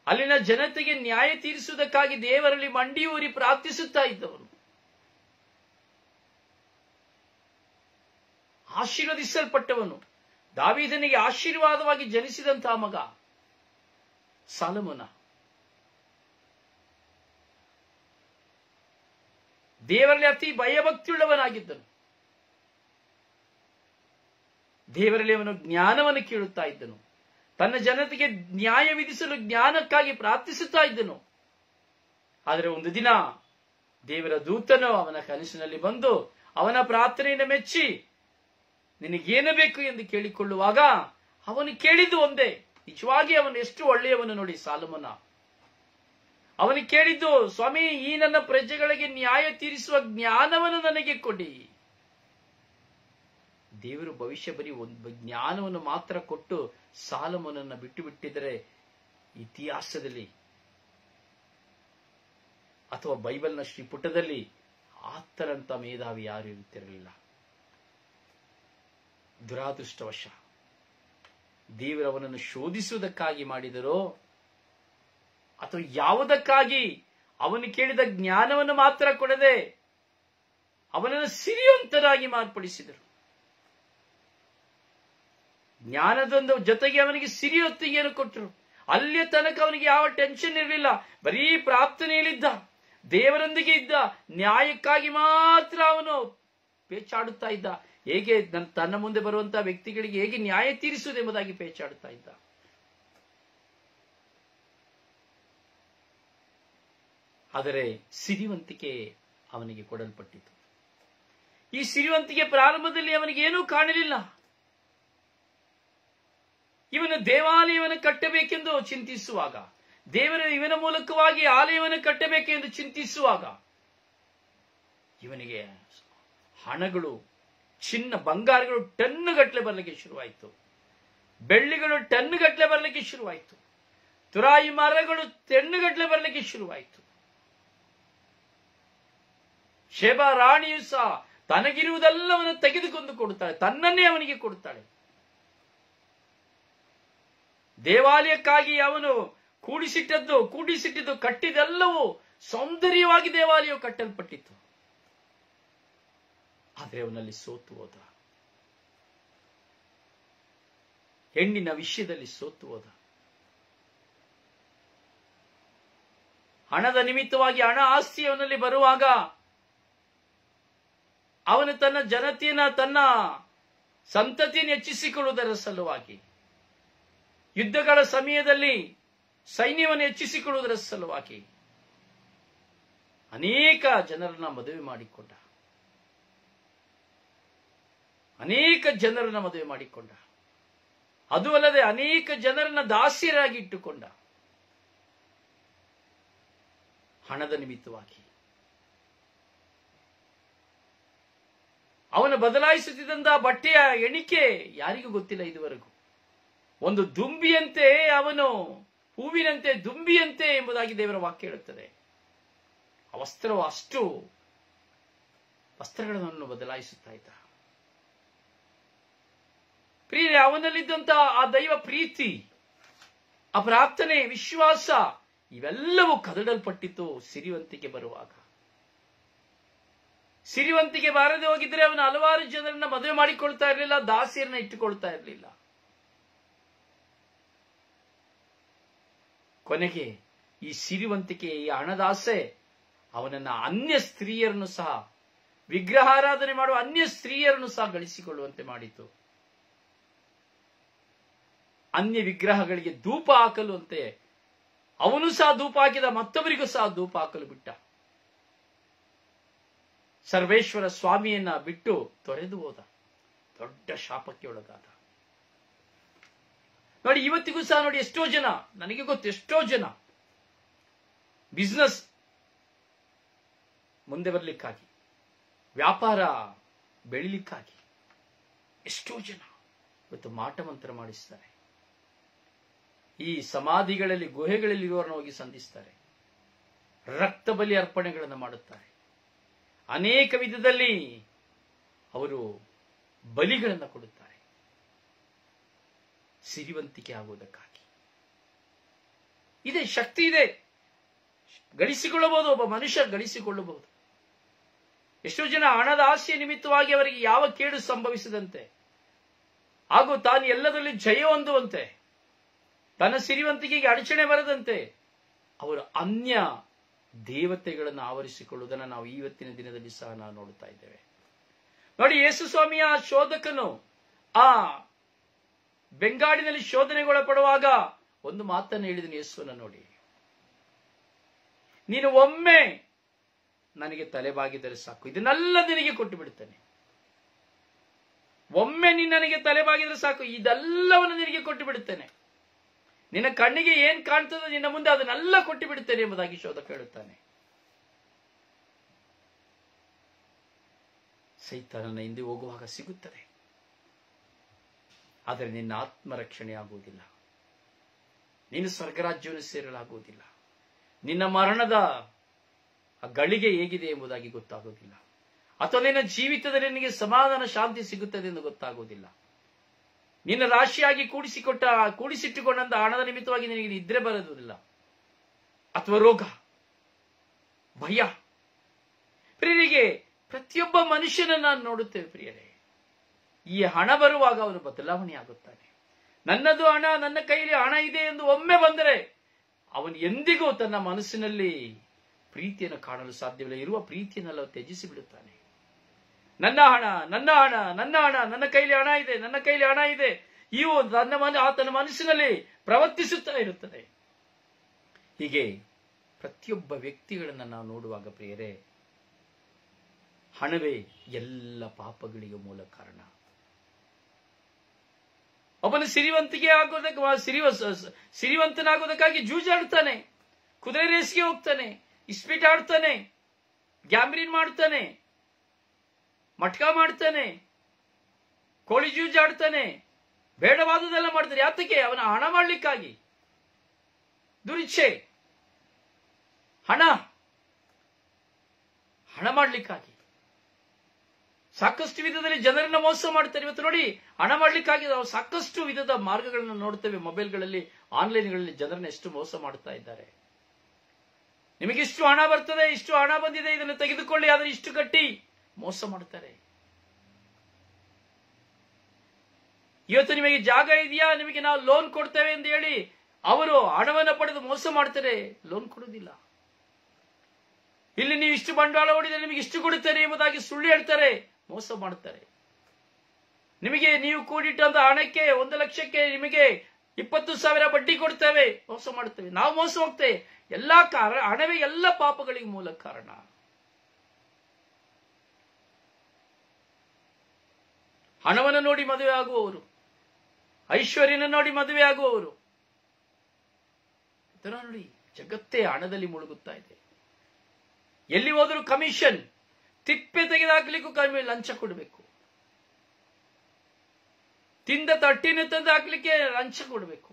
ಅಲ್ಲಿನ ಜನತೆಗೆ ನ್ಯಾಯ ತೀರಿಸುವುದಕ್ಕಾಗಿ ದೇವರಲ್ಲಿ ಮಂಡಿಯೂರಿ ಪ್ರಾರ್ಥಿಸುತ್ತಾ ಇದ್ದವನು. ಆಶೀರ್ವದಿಸಲ್ಪಟ್ಟವನು, ದಾವೀದನಿಗೆ ಆಶೀರ್ವಾದವಾಗಿ ಜನಿಸಿದಂತಹ ಮಗ ಸಾಲಮೋನ. ದೇವರಲ್ಲಿ ಅತಿ ಭಯಭಕ್ತಿಯುಳ್ಳವನಾಗಿದ್ದನು. ದೇವರಲ್ಲಿ ಅವನು ಜ್ಞಾನವನ್ನು ಕೇಳುತ್ತಾ ಇದ್ದನು. ತನ್ನ ಜನತೆಗೆ ನ್ಯಾಯ ವಿಧಿಸಲು ಜ್ಞಾನಕ್ಕಾಗಿ ಪ್ರಾರ್ಥಿಸುತ್ತಾ ಇದ್ದನು. ಆದರೆ ಒಂದು ದಿನ ದೇವರ ದೂತನು ಅವನ ಕನಸಿನಲ್ಲಿ ಬಂದು ಅವನ ಪ್ರಾರ್ಥನೆಯನ್ನು ಮೆಚ್ಚಿ, ನಿನಗೇನು ಬೇಕು ಎಂದು ಕೇಳಿಕೊಳ್ಳುವಾಗ ಅವನು ಕೇಳಿದ್ದು ಒಂದೇ. ನಿಜವಾಗಿ ಅವನು ಎಷ್ಟು ಒಳ್ಳೆಯವನು ನೋಡಿ ಸಾಲಮೋನ. ಅವನು ಕೇಳಿದ್ದು, ಸ್ವಾಮಿ, ಈ ನನ್ನ ಪ್ರಜೆಗಳಿಗೆ ನ್ಯಾಯ ತೀರಿಸುವ ಜ್ಞಾನವನ್ನು ನನಗೆ ಕೊಡಿ. ದೇವರು ಭವಿಷ್ಯ ಬರೀ ಒಂದು ಜ್ಞಾನವನ್ನು ಮಾತ್ರ ಕೊಟ್ಟು ಸಾಲಮೋನನ್ನು ಬಿಟ್ಟು ಬಿಟ್ಟಿದರೆ ಇತಿಹಾಸದಲ್ಲಿ ಅಥವಾ ಬೈಬಲ್ನ ಶ್ರೀಪುಟದಲ್ಲಿ ಆತರಂತ ಮೇಧಾವಿ ಯಾರು ಇರುತ್ತಿರಲಿಲ್ಲ. ದುರಾದೃಷ್ಟವಶ ದೇವರು ಅವನನ್ನು ಶೋಧಿಸುವುದಕ್ಕಾಗಿ ಮಾಡಿದರೋ ಅಥವಾ ಯಾವುದಕ್ಕಾಗಿ ಅವನು ಕೇಳಿದ ಜ್ಞಾನವನ್ನು ಮಾತ್ರ ಕೊಡದೆ ಅವನನ್ನು ಸಿರಿವಂತರಾಗಿ ಮಾರ್ಪಡಿಸಿದರು. ಜ್ಞಾನದೊಂದು ಜೊತೆಗೆ ಅವನಿಗೆ ಸಿರಿಯೊತ್ತಿಗೆಯನ್ನು ಕೊಟ್ಟರು. ಅಲ್ಲಿಯ ತನಕ ಅವನಿಗೆ ಯಾವ ಟೆನ್ಷನ್ ಇರಲಿಲ್ಲ. ಬರೀ ಪ್ರಾರ್ಥನೆಯಲ್ಲಿದ್ದ, ದೇವರೊಂದಿಗೆ ಇದ್ದ, ನ್ಯಾಯಕ್ಕಾಗಿ ಮಾತ್ರ ಅವನು ಪೇಚಾಡುತ್ತಾ ಇದ್ದ. ಹೇಗೆ ತನ್ನ ಮುಂದೆ ಬರುವಂತಹ ವ್ಯಕ್ತಿಗಳಿಗೆ ಹೇಗೆ ನ್ಯಾಯ ತೀರಿಸುವುದೆಂಬುದಾಗಿ ಪೇಚಾಡುತ್ತಾ ಇದ್ದ. ಆದರೆ ಸಿರಿವಂತಿಕೆ ಅವನಿಗೆ ಕೊಡಲ್ಪಟ್ಟಿತು. ಈ ಸಿರಿವಂತಿಕೆ ಪ್ರಾರಂಭದಲ್ಲಿ ಅವನಿಗೆ ಏನೂ ಕಾಣಲಿಲ್ಲ. ಇವನು ದೇವಾಲಯವನ್ನು ಕಟ್ಟಬೇಕೆಂದು ಚಿಂತಿಸುವಾಗ, ದೇವರು ಇವನ ಮೂಲಕವಾಗಿ ಆಲಯವನ್ನು ಕಟ್ಟಬೇಕೆಂದು ಚಿಂತಿಸುವಾಗ ಇವನಿಗೆ ಹಣಗಳು, ಚಿನ್ನ ಬಂಗಾರಗಳು ಟನ್ನುಗಟ್ಟಲೆ ಬರಲಿಕ್ಕೆ ಶುರುವಾಯಿತು. ಬೆಳ್ಳಿಗಳು ಟನ್ನುಗಟ್ಟಲೆ ಬರಲಿಕ್ಕೆ ಶುರುವಾಯಿತು. ತುರಾಯಿ ಮರಗಳು ಟನ್ನುಗಟ್ಟಲೆ ಬರಲಿಕ್ಕೆ ಶುರುವಾಯಿತು. ಶೆಬಾ ರಾಣಿಯು ಸಹ ತನಗಿರುವುದೆಲ್ಲವನ್ನು ತೆಗೆದುಕೊಂಡು ಕೊಡುತ್ತಾಳೆ, ತನ್ನನ್ನೇ ಅವನಿಗೆ ಕೊಡುತ್ತಾಳೆ. ದೇವಾಲಯಕ್ಕಾಗಿ ಅವನು ಕೂಡಿಸಿಟ್ಟಿದ್ದು ಕಟ್ಟಿದೆಲ್ಲವೂ ಸೌಂದರ್ಯವಾಗಿ ದೇವಾಲಯವು ಕಟ್ಟಲ್ಪಟ್ಟಿತ್ತು. ಆದರೆ ಅವನಲ್ಲಿ ಸೋತು ಹೋದ. ಹೆಣ್ಣಿನ ವಿಷಯದಲ್ಲಿ ಸೋತು ಹೋದ. ಹಣದ ನಿಮಿತ್ತವಾಗಿ ಹಣ ಆಸ್ತಿ ಅವನಲ್ಲಿ ಬರುವಾಗ ಅವನು ತನ್ನ ಜನತೆಯನ್ನ, ತನ್ನ ಸಂತತಿಯನ್ನು ಹೆಚ್ಚಿಸಿಕೊಳ್ಳುವುದರ ಸಲುವಾಗಿ, ಯುದ್ಧಗಳ ಸಮಯದಲ್ಲಿ ಸೈನ್ಯವನ್ನು ಹೆಚ್ಚಿಸಿಕೊಳ್ಳುವುದರ ಸಲುವಾಗಿ ಅನೇಕ ಜನರನ್ನ ಮದುವೆ ಮಾಡಿಕೊಂಡ. ಅದು ಅಲ್ಲದೆ ಅನೇಕ ಜನರನ್ನ ದಾಸ್ಯರಾಗಿ ಇಟ್ಟುಕೊಂಡ. ಹಣದ ನಿಮಿತ್ತವಾಗಿ ಅವನು ಬದಲಾಯಿಸುತ್ತಿದ್ದಂತಹ ಬಟ್ಟೆಯ ಎಣಿಕೆ ಯಾರಿಗೂ ಗೊತ್ತಿಲ್ಲ ಇದುವರೆಗೂ. ಒಂದು ದುಂಬಿಯಂತೆ ಅವನು, ಹೂವಿನಂತೆ ದುಂಬಿಯಂತೆ ಎಂಬುದಾಗಿ ದೇವರ ವಾಕ್ಯ ಹೇಳುತ್ತದೆ. ಆ ವಸ್ತ್ರವು ಅಷ್ಟು ವಸ್ತ್ರಗಳನ್ನು ಬದಲಾಯಿಸುತ್ತಾ ಇದ್ದ. ಪ್ರಿಯರೇ, ಅವನಲ್ಲಿದ್ದಂತಹ ಆ ದೈವ ಪ್ರೀತಿ, ಆ ಪ್ರಾರ್ಥನೆ, ವಿಶ್ವಾಸ ಇವೆಲ್ಲವೂ ಕದಡಲ್ಪಟ್ಟಿತ್ತು ಸಿರಿವಂತಿಕೆ ಬರುವಾಗ. ಸಿರಿವಂತಿಕೆ ಬಾರದೆ ಹೋಗಿದ್ರೆ ಅವನು ಹಲವಾರು ಜನರನ್ನ ಮದುವೆ ಮಾಡಿಕೊಳ್ತಾ ಇರಲಿಲ್ಲ, ದಾಸಿಯರನ್ನ ಇಟ್ಟುಕೊಳ್ತಾ ಇರಲಿಲ್ಲ. ಕೊನೆಗೆ ಈ ಸಿರಿವಂತಿಕೆ, ಈ ಹಣದಾಸೆ ಅವನನ್ನ ಅನ್ಯ ಸ್ತ್ರೀಯರನ್ನು ಸಹ, ವಿಗ್ರಹಾರಾಧನೆ ಮಾಡುವ ಅನ್ಯ ಸ್ತ್ರೀಯರನ್ನು ಸಹ ಗಳಿಸಿಕೊಳ್ಳುವಂತೆ ಮಾಡಿತು. ಅನ್ಯ ವಿಗ್ರಹಗಳಿಗೆ ಧೂಪ ಹಾಕಲು ಅಂತೆ ಅವನು ಸಹ ಧೂಪ ಹಾಕಿದ, ಮತ್ತೊಬ್ಬರಿಗೂ ಸಹ ಧೂಪ ಹಾಕಲು ಬಿಟ್ಟ. ಸರ್ವೇಶ್ವರ ಸ್ವಾಮಿಯನ್ನ ಬಿಟ್ಟು ತೊರೆದು ಹೋದ. ದೊಡ್ಡ ಶಾಪಕ್ಕೆ ಒಳಗಾದ. ನೋಡಿ, ಇವತ್ತಿಗೂ ಸಹ ನೋಡಿ, ಎಷ್ಟೋ ಜನ, ನನಗೆ ಗೊತ್ತು, ಎಷ್ಟೋ ಜನ ಬಿಸ್ನೆಸ್ ಮುಂದೆ ಬರಲಿಕ್ಕಾಗಿ, ವ್ಯಾಪಾರ ಬೆಳಿಲಿಕ್ಕಾಗಿ ಎಷ್ಟೋ ಜನ ಇವತ್ತು ಮಾಟಮಂತ್ರ ಮಾಡಿಸ್ತಾರೆ. ಈ ಸಮಾಧಿಗಳಲ್ಲಿ, ಗುಹೆಗಳಲ್ಲಿ ಇರುವವರನ್ನು ಹೋಗಿ ಸಂಧಿಸ್ತಾರೆ. ರಕ್ತ ಬಲಿ ಅರ್ಪಣೆಗಳನ್ನು ಮಾಡುತ್ತಾರೆ. ಅನೇಕ ವಿಧದಲ್ಲಿ ಅವರು ಬಲಿಗಳನ್ನು ಕೊಡುತ್ತಾರೆ, ಸಿರಿವಂತಿಕೆ ಆಗುವುದಕ್ಕಾಗಿ. ಇದೆ, ಶಕ್ತಿ ಇದೆ, ಗಳಿಸಿಕೊಳ್ಳಬಹುದು. ಒಬ್ಬ ಮನುಷ್ಯ ಗಳಿಸಿಕೊಳ್ಳಬಹುದು. ಎಷ್ಟೋ ಜನ ಹಣದ ಆಸೆಯ ನಿಮಿತ್ತವಾಗಿ ಅವರಿಗೆ ಯಾವ ಕೇಡು ಸಂಭವಿಸದಂತೆ ಹಾಗೂ ತಾನು ಎಲ್ಲದರಲ್ಲಿ ಜಯ ಹೊಂದುವಂತೆ, ತನ್ನ ಸಿರಿವಂತಿಕೆಗೆ ಅಡಚಣೆ ಬರದಂತೆ ಅವರು ಅನ್ಯ ದೇವತೆಗಳನ್ನು ಆವರಿಸಿಕೊಳ್ಳುವುದನ್ನು ನಾವು ಇವತ್ತಿನ ದಿನದಲ್ಲಿ ಸಹ ನಾವು ನೋಡುತ್ತಾ ಇದ್ದೇವೆ. ನೋಡಿ, ಯೇಸು ಸ್ವಾಮಿಯ ಶೋಧಕನು ಆ ಬೆಂಗಾಡಿನಲ್ಲಿ ಶೋಧನೆಗೊಳಪಡುವಾಗ ಒಂದು ಮಾತನ್ನು ಹೇಳಿದನು ಯೇಸುವನ್ನು ನೋಡಿ, ನೀನು ಒಮ್ಮೆ ನನಗೆ ತಲೆಬಾಗಿದರೆ ಸಾಕು, ಇದನ್ನೆಲ್ಲ ನಿನಗೆ ಕೊಟ್ಟು ಬಿಡುತ್ತೇನೆ. ಒಮ್ಮೆ ನೀನು ನನಗೆ ತಲೆಬಾಗಿದರೆ ಸಾಕು, ಇದೆಲ್ಲವನ್ನು ನಿನಗೆ ಕೊಟ್ಟು ಬಿಡುತ್ತೇನೆ. ನಿನ್ನ ಕಣ್ಣಿಗೆ ಏನ್ ಕಾಣ್ತದೋ ನಿನ್ನ ಮುಂದೆ ಅದನ್ನೆಲ್ಲ ಕೊಟ್ಟು ಬಿಡುತ್ತೇನೆ ಎಂಬುದಾಗಿ ಶೋಧಕ ಹೇಳುತ್ತಾನೆ. ಸೈತಾನನ ಹಿಂದೆ ಹೋಗುವಾಗ ಸಿಗುತ್ತದೆ, ಆದರೆ ನಿನ್ನ ಆತ್ಮರಕ್ಷಣೆ ಆಗುವುದಿಲ್ಲ. ನೀನು ಸ್ವರ್ಗರಾಜ್ಯವನ್ನು ಸೇರಲಾಗುವುದಿಲ್ಲ. ನಿನ್ನ ಮರಣದ ಗಳಿಗೆ ಹೇಗಿದೆ ಎಂಬುದಾಗಿ ಗೊತ್ತಾಗುವುದಿಲ್ಲ. ಅಥವಾ ನಿನ್ನ ಜೀವಿತದಲ್ಲಿ ನಿನಗೆ ಸಮಾಧಾನ, ಶಾಂತಿ ಸಿಗುತ್ತದೆ ಎಂದು ಗೊತ್ತಾಗುವುದಿಲ್ಲ. ನಿನ್ನ ರಾಶಿಯಾಗಿ ಕೂಡಿಸಿಟ್ಟುಕೊಂಡಂತ ಹಣದ ನಿಮಿತ್ತವಾಗಿ ನಿನಗೆ ನಿದ್ರೆ ಬರುವುದಿಲ್ಲ, ಅಥವಾ ರೋಗ, ಭಯ. ಪ್ರಿಯರಿಗೆ, ಪ್ರತಿಯೊಬ್ಬ ಮನುಷ್ಯನನ್ನು ನಾನು ನೋಡುತ್ತೇವೆ ಪ್ರಿಯರೇ, ಈ ಹಣ ಬರುವಾಗ ಅವನು ಬದಲಾವಣೆ ಆಗುತ್ತಾನೆ. ನನ್ನದು ಹಣ, ನನ್ನ ಕೈಲಿ ಹಣ ಇದೆ ಎಂದು ಒಮ್ಮೆ ಬಂದರೆ ಅವನು ಎಂದಿಗೂ ತನ್ನ ಮನಸ್ಸಿನಲ್ಲಿ ಪ್ರೀತಿಯನ್ನು ಕಾಣಲು ಸಾಧ್ಯವಿಲ್ಲ. ಇರುವ ಪ್ರೀತಿಯನ್ನೆಲ್ಲ ತ್ಯಜಿಸಿ ಬಿಡುತ್ತಾನೆ. ನನ್ನ ಹಣ, ನನ್ನ ಹಣ, ನನ್ನ ಹಣ, ನನ್ನ ಕೈಲಿ ಹಣ ಇದೆ, ನನ್ನ ಕೈಲಿ ಹಣ ಇದೆ, ಇವು ಆತನ ಮನಸ್ಸಿನಲ್ಲಿ ಪ್ರವರ್ತಿಸುತ್ತಾ ಇರುತ್ತದೆ. ಹೀಗೆ ಪ್ರತಿಯೊಬ್ಬ ವ್ಯಕ್ತಿಗಳನ್ನು ನಾವು ನೋಡುವಾಗ ಪ್ರಿಯರೇ, ಹಣವೇ ಎಲ್ಲ ಪಾಪಗಳಿಗೆ ಮೂಲ ಕಾರಣ. ಒಬ್ಬನು ಸಿರಿವಂತನಾಗೋದಕ್ಕಾಗಿ ಜೂಜಾಡ್ತಾನೆ, ಕುದುರೆ ರೇಸ್ಗೆ ಹೋಗ್ತಾನೆ, ಇಸ್ಪೀಟ್ ಆಡ್ತಾನೆ, ಗ್ಯಾಂಬ್ರಿನ್ ಮಾಡ್ತಾನೆ, ಮಟ್ಕ ಮಾಡ್ತಾನೆ, ಕೋಳಿ ಜೂಜಾಡ್ತಾನೆ, ಬೇಡವಾದುದೆಲ್ಲ ಮಾಡ್ತಾನೆ. ಯಾತಕ್ಕೆ? ಅವನ ಹಣ ಮಾಡ್ಲಿಕ್ಕಾಗಿ. ದುರಿಚ್ಛೆ, ಹಣ ಮಾಡ್ಲಿಕ್ಕಾಗಿ ಸಾಕಷ್ಟು ವಿಧದಲ್ಲಿ ಜನರನ್ನ ಮೋಸ ಮಾಡ್ತಾರೆ. ಇವತ್ತು ನೋಡಿ, ಹಣ ಮಾಡ್ಲಿಕ್ಕಾಗಿ ನಾವು ಸಾಕಷ್ಟು ವಿಧದ ಮಾರ್ಗಗಳನ್ನು ನೋಡ್ತೇವೆ. ಮೊಬೈಲ್ಗಳಲ್ಲಿ, ಆನ್ಲೈನ್ಗಳಲ್ಲಿ ಜನರನ್ನ ಎಷ್ಟು ಮೋಸ ಮಾಡ್ತಾ ಇದ್ದಾರೆ. ನಿಮಗೆ ಇಷ್ಟು ಹಣ ಬರ್ತದೆ, ಇಷ್ಟು ಹಣ ಬಂದಿದೆ, ಇದನ್ನು ತೆಗೆದುಕೊಳ್ಳಿ, ಆದರೆ ಇಷ್ಟು ಕಟ್ಟಿ, ಮೋಸ ಮಾಡ್ತಾರೆ. ಇವತ್ತು ನಿಮಗೆ ಜಾಗ ಇದೆಯಾ, ನಿಮಗೆ ನಾವು ಲೋನ್ ಕೊಡ್ತೇವೆ ಎಂದು ಹೇಳಿ ಅವರು ಹಣವನ್ನು ಪಡೆದು ಮೋಸ ಮಾಡ್ತಾರೆ. ಲೋನ್ ಕೊಡುವುದಿಲ್ಲ. ಇಲ್ಲಿ ನೀವು ಇಷ್ಟು ಬಂಡವಾಳ ಹೂಡಿದರೆ ನಿಮಗೆ ಇಷ್ಟು ಕೊಡುತ್ತೇನೆ ಎಂಬುದಾಗಿ ಸುಳ್ಳು ಹೇಳ್ತಾರೆ, ಮೋಸ ಮಾಡುತ್ತಾರೆ. ನಿಮಗೆ ನೀವು ಕೂಡಿಟ್ಟಂತ ಹಣಕ್ಕೆ 1 ಲಕ್ಷಕ್ಕೆ ನಿಮಗೆ 20,000 ಬಡ್ಡಿ ಕೊಡ್ತೇವೆ, ಮೋಸ ಮಾಡುತ್ತೇವೆ. ನಾವು ಮೋಸ ಹೋಗ್ತೇವೆ. ಎಲ್ಲಾ ಕಾರಣ ಹಣವೇ ಎಲ್ಲ ಪಾಪಗಳಿಗೆ ಮೂಲ ಕಾರಣ. ಹಣವನ್ನು ನೋಡಿ ಮದುವೆ ಆಗುವವರು, ಐಶ್ವರ್ಯನ ನೋಡಿ ಮದುವೆ ಆಗುವವರು, ಇದನ್ನ ನೋಡಿ ಜಗತ್ತೇ ಹಣದಲ್ಲಿ ಮುಳುಗುತ್ತಾ ಇದೆ. ಎಲ್ಲಿ ಹೋದರೂ ಕಮಿಷನ್, ತಿಪ್ಪೆ ತೆಗೆದಾಕ್ಲಿಕ್ಕೂ ಲಂಚ ಕೊಡಬೇಕು. ತಿಂದ ತಟ್ಟಿನ ತಂದು ಹಾಕ್ಲಿಕ್ಕೆ ಲಂಚ ಕೊಡಬೇಕು.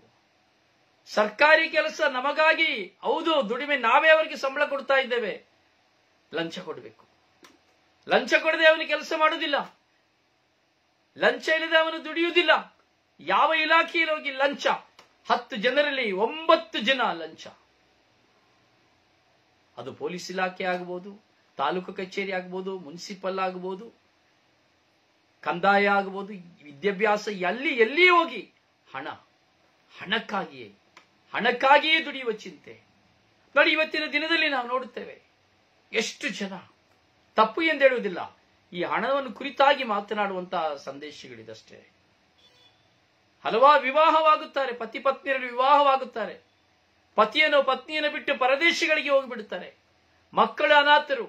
ಸರ್ಕಾರಿ ಕೆಲಸ ನಮಗಾಗಿ, ಹೌದು ದುಡಿಮೆ ನಾವೇ ಅವರಿಗೆ ಸಂಬಳ ಕೊಡ್ತಾ ಇದ್ದೇವೆ, ಲಂಚ ಕೊಡಬೇಕು. ಲಂಚ ಕೊಡದೆ ಅವನು ಕೆಲಸ ಮಾಡುವುದಿಲ್ಲ, ಲಂಚ ಇಲ್ಲದೆ ಅವನು ದುಡಿಯುವುದಿಲ್ಲ. ಯಾವ ಇಲಾಖೆಯಲ್ಲಿ ಹೋಗಿ ಲಂಚ, 10 ಜನರಲ್ಲಿ 9 ಜನ ಲಂಚ. ಅದು ಪೊಲೀಸ್ ಇಲಾಖೆ ಆಗಬಹುದು, ತಾಲೂಕು ಕಚೇರಿ ಆಗಬಹುದು, ಮುನ್ಸಿಪಲ್ ಆಗಬಹುದು, ಕಂದಾಯ ಆಗಬಹುದು, ವಿದ್ಯಾಭ್ಯಾಸ, ಎಲ್ಲಿ ಹೋಗಿ ಹಣಕ್ಕಾಗಿಯೇ ದುಡಿಯುವ ಚಿಂತೆ. ನೋಡಿ, ಇವತ್ತಿನ ದಿನದಲ್ಲಿ ನಾವು ನೋಡುತ್ತೇವೆ ಎಷ್ಟು ಜನ, ತಪ್ಪು ಎಂದು ಹೇಳುವುದಿಲ್ಲ, ಈ ಹಣವನ್ನು ಕುರಿತಾಗಿ ಮಾತನಾಡುವಂತಹ ಸಂದೇಶಗಳಿದಷ್ಟೇ. ಹಲವಾರು ವಿವಾಹವಾಗುತ್ತಾರೆ, ಪತಿ ಪತ್ನಿಯರಲ್ಲಿ ವಿವಾಹವಾಗುತ್ತಾರೆ, ಪತ್ನಿಯನ್ನು ಬಿಟ್ಟು ಪರದೇಶಗಳಿಗೆ ಹೋಗಿಬಿಡುತ್ತಾರೆ. ಮಕ್ಕಳು ಅನಾಥರು,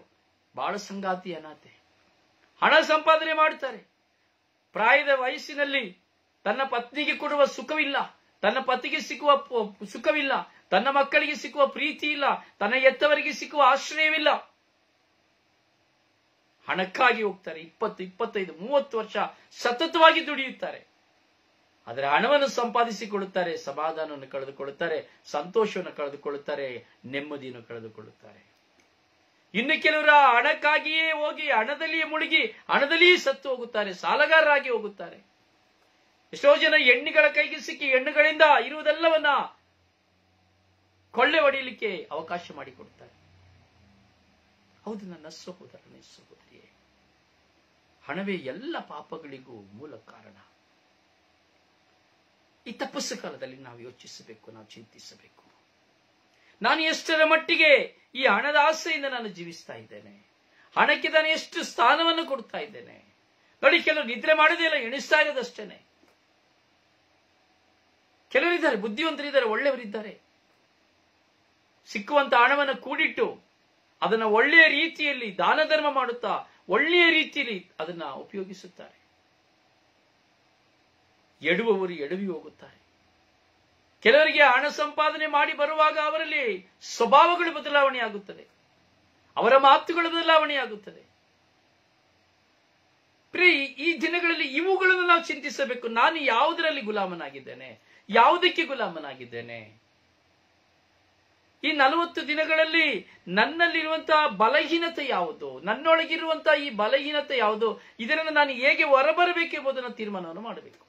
ಬಾಳ ಸಂಗಾತಿ ಅನಾಥೆ. ಹಣ ಸಂಪಾದನೆ ಮಾಡುತ್ತಾರೆ. ಪ್ರಾಯದ ವಯಸ್ಸಿನಲ್ಲಿ ತನ್ನ ಪತ್ನಿಗೆ ಕೊಡುವ ಸುಖವಿಲ್ಲ, ತನ್ನ ಪತಿಗೆ ಸಿಕ್ಕುವ ಸುಖವಿಲ್ಲ, ತನ್ನ ಮಕ್ಕಳಿಗೆ ಸಿಕ್ಕುವ ಪ್ರೀತಿ ಇಲ್ಲ, ತನ್ನ ಎತ್ತವರಿಗೆ ಸಿಕ್ಕುವ ಆಶ್ರಯವಿಲ್ಲ. ಹಣಕ್ಕಾಗಿ ಹೋಗ್ತಾರೆ. 20, 25, 30 ವರ್ಷ ಸತತವಾಗಿ ದುಡಿಯುತ್ತಾರೆ. ಆದರೆ ಹಣವನ್ನು ಸಂಪಾದಿಸಿಕೊಳ್ಳುತ್ತಾರೆ, ಸಮಾಧಾನವನ್ನು ಕಳೆದುಕೊಳ್ಳುತ್ತಾರೆ, ಸಂತೋಷವನ್ನು ಕಳೆದುಕೊಳ್ಳುತ್ತಾರೆ, ನೆಮ್ಮದಿಯನ್ನು ಕಳೆದುಕೊಳ್ಳುತ್ತಾರೆ. ಇನ್ನು ಕೆಲವರು ಹಣಕ್ಕಾಗಿಯೇ ಹೋಗಿ ಹಣದಲ್ಲಿಯೇ ಮುಳುಗಿ ಹಣದಲ್ಲಿಯೇ ಸತ್ತು ಹೋಗುತ್ತಾರೆ, ಸಾಲಗಾರರಾಗಿ ಹೋಗುತ್ತಾರೆ. ಎಷ್ಟೋ ಜನ ಹೆಣ್ಣುಗಳ ಕೈಗೆ ಸಿಕ್ಕಿ ಹೆಣ್ಣುಗಳಿಂದ ಇರುವುದೆಲ್ಲವನ್ನ ಕೊಳ್ಳೆ ಹೊಡೆಯಲಿಕ್ಕೆ ಅವಕಾಶ ಮಾಡಿಕೊಡುತ್ತಾರೆ. ಹೌದು ನನ್ನ ಸಹೋದರನೇ, ಸಹೋದರಿಯೇ, ಹಣವೇ ಎಲ್ಲ ಪಾಪಗಳಿಗೂ ಮೂಲ ಕಾರಣ. ಈ ತಪಸ್ಸು ಕಾಲದಲ್ಲಿ ನಾವು ಯೋಚಿಸಬೇಕು, ನಾವು ಚಿಂತಿಸಬೇಕು. ನಾನು ಎಷ್ಟರ ಮಟ್ಟಿಗೆ ಈ ಹಣದ ಆಸೆಯಿಂದ ನಾನು ಜೀವಿಸ್ತಾ ಇದ್ದೇನೆ, ಹಣಕ್ಕೆ ನಾನು ಎಷ್ಟು ಸ್ಥಾನವನ್ನು ಕೊಡ್ತಾ ಇದ್ದೇನೆ. ನೋಡಿ, ಕೆಲವರು ನಿದ್ರೆ ಮಾಡೋದೇ ಇಲ್ಲ, ಎಣಿಸ್ತಾ ಇರೋದಷ್ಟೇನೆ. ಕೆಲವರಿದ್ದಾರೆ, ಬುದ್ಧಿವಂತರಿದ್ದಾರೆ, ಒಳ್ಳೆಯವರಿದ್ದಾರೆ, ಸಿಕ್ಕುವಂತ ಹಣವನ್ನು ಕೂಡಿಟ್ಟು ಅದನ್ನ ಒಳ್ಳೆಯ ರೀತಿಯಲ್ಲಿ ದಾನ ಧರ್ಮ ಮಾಡುತ್ತಾ ಒಳ್ಳೆಯ ರೀತಿಯಲ್ಲಿ ಅದನ್ನ ಉಪಯೋಗಿಸುತ್ತಾರೆ. ಎಡುವವರು ಎಡವಿ ಹೋಗುತ್ತಾರೆ. ಕೆಲವರಿಗೆ ಹಣ ಸಂಪಾದನೆ ಮಾಡಿ ಬರುವಾಗ ಅವರಲ್ಲಿ ಸ್ವಭಾವಗಳು ಬದಲಾವಣೆ ಆಗುತ್ತದೆ, ಅವರ ಮಾತುಗಳ ಬದಲಾವಣೆ ಆಗುತ್ತದೆ. ಈ ದಿನಗಳಲ್ಲಿ ಇವುಗಳನ್ನು ನಾವು ಚಿಂತಿಸಬೇಕು. ನಾನು ಯಾವುದರಲ್ಲಿ ಗುಲಾಮನಾಗಿದ್ದೇನೆ, ಯಾವುದಕ್ಕೆ ಗುಲಾಮನಾಗಿದ್ದೇನೆ? ಈ 40 ದಿನಗಳಲ್ಲಿ ನನ್ನಲ್ಲಿರುವಂತಹ ಬಲಹೀನತೆ ಯಾವುದು, ನನ್ನೊಳಗಿರುವಂತಹ ಈ ಬಲಹೀನತೆ ಯಾವುದು, ಇದರಿಂದ ನಾನು ಹೇಗೆ ಹೊರಬರಬೇಕೆಂಬುದನ್ನು ತೀರ್ಮಾನವನ್ನು ಮಾಡಬೇಕು.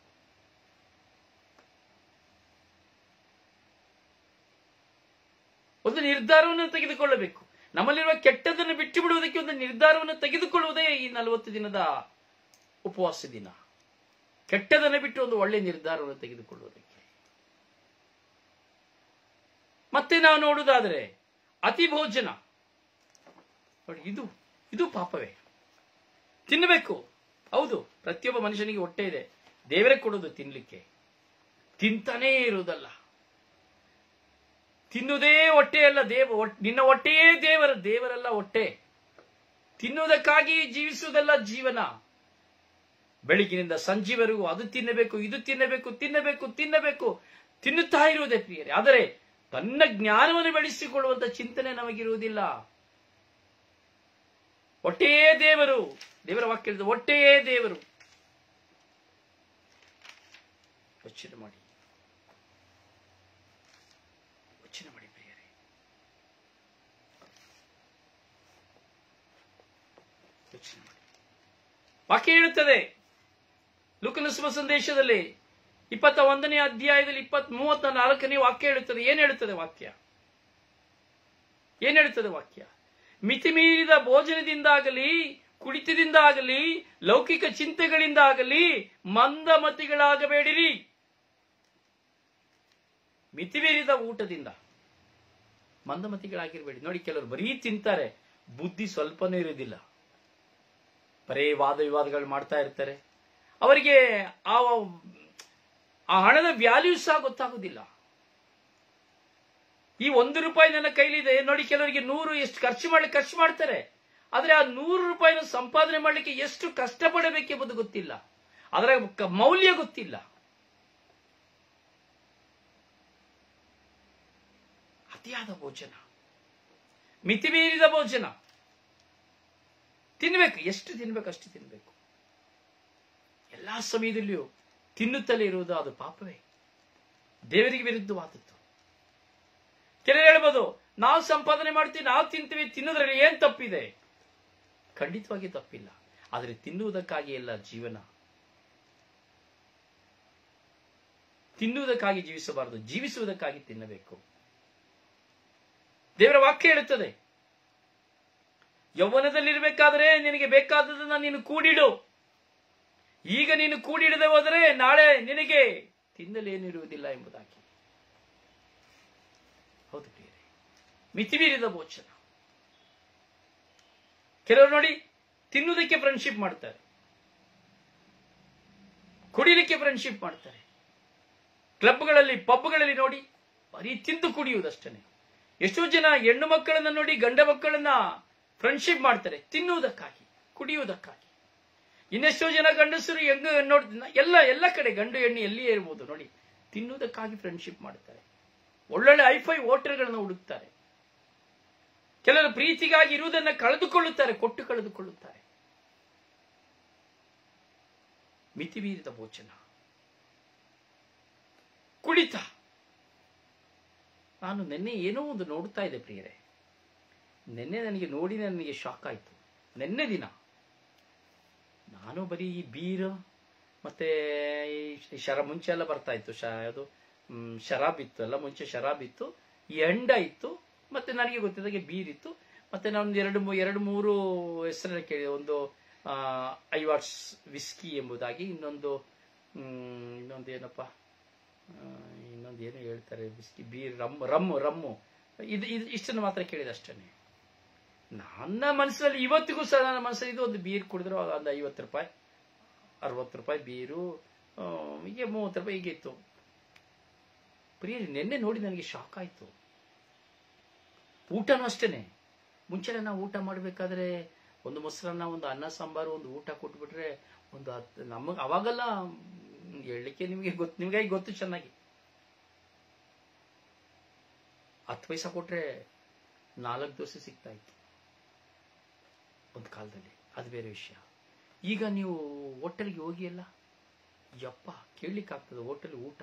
ಒಂದು ನಿರ್ಧಾರವನ್ನು ತೆಗೆದುಕೊಳ್ಳಬೇಕು. ನಮ್ಮಲ್ಲಿರುವ ಕೆಟ್ಟದನ್ನು ಬಿಟ್ಟು ಬಿಡುವುದಕ್ಕೆ ಒಂದು ನಿರ್ಧಾರವನ್ನು ತೆಗೆದುಕೊಳ್ಳುವುದೇ ಈ 40 ದಿನದ ಉಪವಾಸ ದಿನ. ಕೆಟ್ಟದನ್ನು ಬಿಟ್ಟು ಒಂದು ಒಳ್ಳೆಯ ನಿರ್ಧಾರವನ್ನು ತೆಗೆದುಕೊಳ್ಳುವುದಕ್ಕೆ. ಮತ್ತೆ ನಾವು ನೋಡುವುದಾದರೆ ಅತಿ ಭೋಜನ ನೋಡಿ, ಇದು ಪಾಪವೇ. ತಿನ್ನಬೇಕು, ಹೌದು, ಪ್ರತಿಯೊಬ್ಬ ಮನುಷ್ಯನಿಗೆ ಹೊಟ್ಟೆ ಇದೆ, ದೇವರೇ ಕೊಡೋದು ತಿನ್ಲಿಕ್ಕೆ, ತಿಂತಾನೇ ಇರುವುದಲ್ಲ. ತಿನ್ನುವುದೇ ಹೊಟ್ಟೆ ಅಲ್ಲ, ನಿನ್ನ ಹೊಟ್ಟೆಯೇ ದೇವರಲ್ಲ ಹೊಟ್ಟೆ. ತಿನ್ನುವುದಕ್ಕಾಗಿ ಜೀವಿಸುವುದಲ್ಲ ಜೀವನ. ಬೆಳಗಿನಿಂದ ಸಂಜೆವರೆಗೂ ಅದು ತಿನ್ನಬೇಕು, ಇದು ತಿನ್ನಬೇಕು, ತಿನ್ನುತ್ತಾ ಇರುವುದೇ ಪ್ರಿಯರೇ. ಆದರೆ ತನ್ನ ಜ್ಞಾನವನ್ನು ಬೆಳೆಸಿಕೊಳ್ಳುವಂತ ಚಿಂತನೆ ನಮಗಿರುವುದಿಲ್ಲ. ಹೊಟ್ಟೆಯೇ ದೇವರು, ದೇವರ ವಾಕ್ಯ ಹೇಳಿದ ಹೊಟ್ಟೆಯೇ ದೇವರು. ಯೋಚನೆ ಮಾಡಿ ಪ್ರಿಯರೇ. ಯೋಚನೆ ಮಾಡಿ. ವಾಕ್ಯ ಹೇಳುತ್ತದೆ ಲೂಕನ ಶುಭ ಸಂದೇಶದಲ್ಲಿ 21ನೇ ಅಧ್ಯಾಯದಲ್ಲಿ 34ನೇ ವಾಕ್ಯ ಹೇಳುತ್ತದೆ. ಏನ್ ಹೇಳುತ್ತದೆ ವಾಕ್ಯ? ಮಿತಿಮೀರಿದ ಭೋಜನದಿಂದಾಗಲಿ, ಕುಡಿತದಿಂದಾಗಲಿ, ಲೌಕಿಕ ಚಿಂತೆಗಳಿಂದಾಗಲಿ ಮಂದಮತಿಗಳಾಗಬೇಡಿರಿ. ಮಿತಿಮೀರಿದ ಊಟದಿಂದ ಮಂದಮತಿಗಳಾಗಿರಬೇಡಿ. ನೋಡಿ, ಕೆಲವರು ಬರೀ ತಿಂತಾರೆ, ಬುದ್ಧಿ ಸ್ವಲ್ಪನೂ ಇರುವುದಿಲ್ಲ, ಬರೇ ವಾದ ವಿವಾದಗಳು ಮಾಡ್ತಾ ಇರ್ತಾರೆ. ಅವರಿಗೆ ಆ ಹಣದ ವ್ಯಾಲ್ಯೂ ಸಹ ಗೊತ್ತಾಗುವುದಿಲ್ಲ. ಈ 1 ರೂಪಾಯಿ ನನ್ನ ಕೈಲಿದೆ ನೋಡಿ, ಕೆಲವರಿಗೆ 100 ಎಷ್ಟು ಖರ್ಚು ಮಾಡ್ತಾರೆ. ಆದ್ರೆ ಆ 100 ರೂಪಾಯಿನ ಸಂಪಾದನೆ ಮಾಡಲಿಕ್ಕೆ ಎಷ್ಟು ಕಷ್ಟಪಡಬೇಕೆಂಬುದು ಗೊತ್ತಿಲ್ಲ, ಅದರ ಮೌಲ್ಯ ಗೊತ್ತಿಲ್ಲ. ಅತಿಯಾದ ಭೋಜನ, ಮಿತಿಮೀರಿದ ಭೋಜನ. ತಿನ್ಬೇಕು, ಎಷ್ಟು ತಿನ್ಬೇಕು ಅಷ್ಟು ತಿನ್ಬೇಕು. ಎಲ್ಲಾ ಸಮಯದಲ್ಲಿಯೂ ತಿನ್ನುತ್ತಲೇ ಇರುವುದು ಅದು ಪಾಪವೇ, ದೇವರಿಗೆ ವಿರುದ್ಧವಾದದ್ದು. ಕೆಲವರು ಹೇಳ್ಬೋದು, ನಾವು ಸಂಪಾದನೆ ಮಾಡ್ತೀವಿ, ನಾವು ತಿಂತೀವಿ, ತಿನ್ನೋದ್ರಲ್ಲಿ ಏನ್ ತಪ್ಪಿದೆ? ಖಂಡಿತವಾಗಿ ತಪ್ಪಿಲ್ಲ. ಆದರೆ ತಿನ್ನುವುದಕ್ಕಾಗಿ ಎಲ್ಲ ಜೀವನ. ತಿನ್ನುವುದಕ್ಕಾಗಿ ಜೀವಿಸಬಾರದು, ಜೀವಿಸುವುದಕ್ಕಾಗಿ ತಿನ್ನಬೇಕು. ದೇವರ ವಾಕ್ಯ ಹೇಳುತ್ತದೆ, ಯೌವನದಲ್ಲಿರಬೇಕಾದ್ರೆ ನಿನಗೆ ಬೇಕಾದದನ್ನ ನೀನು ಕೂಡಿಡು. ಈಗ ನೀನು ಕೂಡಿಡದೆ ಹೋದರೆ ನಾಳೆ ನಿನಗೆ ತಿನ್ನಲೇನಿರುವುದಿಲ್ಲ ಎಂಬುದಾಗಿ. ಹೌದು ಪ್ರಿಯರೇ, ಮಿತಿಮೀರಿದ ಭೋಜನ. ಕೆಲವರು ನೋಡಿ, ತಿನ್ನುವುದಕ್ಕೆ ಫ್ರೆಂಡ್ಶಿಪ್ ಮಾಡ್ತಾರೆ, ಕುಡಿಲಿಕ್ಕೆ ಫ್ರೆಂಡ್ಶಿಪ್ ಮಾಡ್ತಾರೆ. ಕ್ಲಬ್ಗಳಲ್ಲಿ, ಪಬ್ಗಳಲ್ಲಿ ನೋಡಿ, ಬರೀ ತಿಂದು ಕುಡಿಯುವುದಷ್ಟೇ. ಎಷ್ಟೋ ಜನ ಹೆಣ್ಣು ಮಕ್ಕಳನ್ನ ನೋಡಿ ಗಂಡ ಮಕ್ಕಳನ್ನ ಫ್ರೆಂಡ್ಶಿಪ್ ಮಾಡ್ತಾರೆ, ತಿನ್ನುವುದಕ್ಕಾಗಿ, ಕುಡಿಯುವುದಕ್ಕಾಗಿ. ಇನ್ನೆಷ್ಟೋ ಜನ ಗಂಡಸರು ಹೆಂಗ ಎಲ್ಲ ಕಡೆ ಗಂಡು ಹೆಣ್ಣು ಎಲ್ಲಿಯೇ ಇರ್ಬೋದು ನೋಡಿ, ತಿನ್ನುವುದಕ್ಕಾಗಿ ಫ್ರೆಂಡ್ಶಿಪ್ ಮಾಡ್ತಾರೆ. ಒಳ್ಳೊಳ್ಳೆ ಐಫೈ ಹೋಟೆಲ್ಗಳನ್ನು ಹುಡುಕ್ತಾರೆ. ಕೆಲವರು ಪ್ರೀತಿಗಾಗಿ ಇರುವುದನ್ನ ಕಳೆದುಕೊಳ್ಳುತ್ತಾರೆ, ಕೊಟ್ಟು ಕಳೆದುಕೊಳ್ಳುತ್ತಾರೆ. ಮಿತಿಮೀರಿದ ಭೋಜನ, ಕುಡಿತ. ನಾನು ನಿನ್ನೆ ಏನೋ ಒಂದು ನೋಡ್ತಾ ಇದ್ದೆ ಪ್ರಿಯರೇ. ನಿನ್ನೆ ನನಗೆ ಶಾಕ್ ಆಯ್ತು. ನಿನ್ನೆ ದಿನ ನಾನು ಬರೀ ಈ ಬೀರು ಮತ್ತೆ ಮುಂಚೆ ಎಲ್ಲ ಬರ್ತಾ ಇತ್ತು, ಅದು ಶರಾಬ್ ಇತ್ತು, ಎಲ್ಲ ಮುಂಚೆ ಶರಾಬ್ ಇತ್ತು, ಈ ಎಂಡ ಇತ್ತು, ಮತ್ತೆ ನನಗೆ ಗೊತ್ತಿದ್ದಾಗೆ ಬೀರ್ ಇತ್ತು, ಮತ್ತೆ ನಾನು ಎರಡು ಮೂರು ಹೆಸರನ್ನ ಕೇಳಿದೆ. ಒಂದು ಐವಾಟ್ಸ್ ವಿಸ್ಕಿ ಎಂಬುದಾಗಿ, ಇನ್ನೊಂದು ಏನಪ್ಪ, ಇನ್ನೊಂದೇನು ಹೇಳ್ತಾರೆ, ವಿಸ್ಕಿ, ಬೀರ್, ರಮ್ಮು ಇಷ್ಟನ್ನು ಮಾತ್ರ ಕೇಳಿದೆ ಅಷ್ಟೇ. ನನ್ನ ಮನಸ್ಸಲ್ಲಿ ಇವತ್ತಿಗೂ ಸಹ ನನ್ನ ಮನಸ್ಸಲ್ಲಿ ಇದು ಒಂದು ಬೀರ್ ಕುಡಿದ್ರು ಒಂದು 50 ರೂಪಾಯಿ 60 ರೂಪಾಯಿ ಬೀರು, ಹೀಗೆ 30 ರೂಪಾಯಿ ಹೀಗೆ ಇತ್ತು. ಪ್ರಿಯರೇ, ನಿನ್ನೆ ನೋಡಿ ನನಗೆ ಶಾಕ್ ಆಯ್ತು. ಊಟನೂ ಅಷ್ಟೇನೆ. ಮುಂಚೆ ನಾವು ಊಟ ಮಾಡಬೇಕಾದ್ರೆ ಒಂದು ಮೊಸರನ್ನ, ಒಂದು ಅನ್ನ ಸಾಂಬಾರು, ಒಂದು ಊಟ ಕೊಟ್ಬಿಟ್ರೆ ನಮಗೆ ಅವಾಗೆಲ್ಲ ಹೇಳಲಿಕ್ಕೆ ನಿಮಗೆ ಗೊತ್ತು ಚೆನ್ನಾಗಿ. 10 ಪೈಸಾ ಕೊಟ್ರೆ 4 ದೋಸೆ ಸಿಗ್ತಾ ಇತ್ತು ಒಂದು ಕಾಲದಲ್ಲಿ, ಅದು ಬೇರೆ ವಿಷಯ. ಈಗ ನೀವು ಹೋಟೆಲ್ಗೆ ಹೋಗಿ ಅಲ್ಲ, ಯಪ್ಪ ಕೇಳಲಿಕ್ಕಾಗ್ತದೆ ಹೋಟೆಲ್ ಊಟ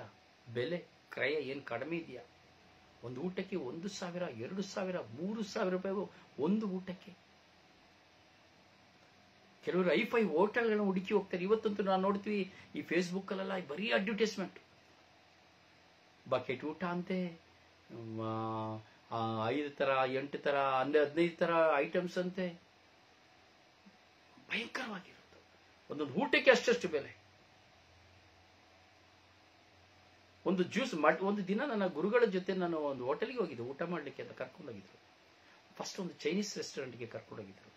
ಬೆಲೆ ಕ್ರಯ ಏನು ಕಡಿಮೆ ಇದೆಯಾ? ಒಂದು ಊಟಕ್ಕೆ 1,000, 2,000, 3,000 ರೂಪಾಯಿಗೂ ಒಂದು ಊಟಕ್ಕೆ. ಕೆಲವರು ಐಫೈ ಹೋಟೆಲ್ಗಳನ್ನ ಹುಡುಕಿ ಹೋಗ್ತಾರೆ. ಇವತ್ತಂತೂ ನಾವು ನೋಡ್ತೀವಿ ಈ ಫೇಸ್ಬುಕ್ ಅಲ್ಲೆಲ್ಲ ಬರೀ ಅಡ್ವರ್ಟೈಸ್ಮೆಂಟ್. ಬಕೆಟ್ ಊಟ ಅಂತೆ, 5 ತರ 8 ತರ 15 ತರ ಐಟಮ್ಸ್ ಅಂತೆ, ಭಯಂಕರವಾಗಿರುತ್ತೆ. ಒಂದೊಂದು ಊಟಕ್ಕೆ ಅಷ್ಟಷ್ಟು ಬೆಲೆ. ಒಂದು ಜ್ಯೂಸ್ ಒಂದು ದಿನ ನನ್ನ ಗುರುಗಳ ಜೊತೆ ನಾನು ಒಂದು ಹೋಟೆಲ್ಗೆ ಹೋಗಿದ್ದೆ, ಊಟ ಮಾಡ್ಲಿಕ್ಕೆ ಅಂತ ಕರ್ಕೊಂಡೋಗಿದ್ರು. ಫಸ್ಟ್ ಒಂದು ಚೈನೀಸ್ ರೆಸ್ಟೋರೆಂಟ್ಗೆ ಕರ್ಕೊಂಡೋಗಿದ್ರು.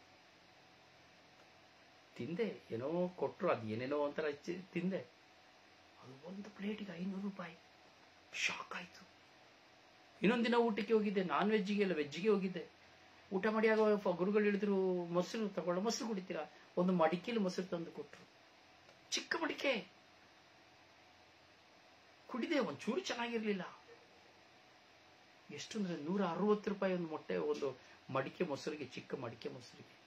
ತಿಂದೆ, ಏನೋ ಕೊಟ್ರು, ಅದು ಏನೇನೋ ಒಂಥರ ತಿಂದೆ. ಅದು ಒಂದು ಪ್ಲೇಟಿಗೆ 500 ರೂಪಾಯಿ. ಶಾಕ್ ಆಯ್ತು. ಇನ್ನೊಂದು ದಿನ ಊಟಕ್ಕೆ ಹೋಗಿದ್ದೆ, ನಾನ್ ವೆಜ್ಜಿಗೆ ಅಲ್ಲ ವೆಜ್ಜಿಗೆ ಹೋಗಿದ್ದೆ. ಊಟ ಮಾಡಿ ಆಗ ಗುರುಗಳು ಹೇಳಿದ್ರು, ಮೊಸರು ತಗೊಳ್ಳ, ಮೊಸರು ಕುಡಿತೀರಾ? ಒಂದು ಮಡಿಕೆಯಲ್ಲಿ ಮೊಸರು ತಂದು ಕೊಟ್ರು, ಚಿಕ್ಕ ಮಡಿಕೆ. ಕುಡಿದೆ, ಒಂಚೂರು ಚೆನ್ನಾಗಿರ್ಲಿಲ್ಲ. ಎಷ್ಟು ಅಂದ್ರೆ 160 ರೂಪಾಯಿ ಒಂದು ಮೊಟ್ಟೆ, ಒಂದು ಮಡಿಕೆ ಮೊಸರಿಗೆ, ಚಿಕ್ಕ ಮಡಿಕೆ ಮೊಸರಿಗೆ.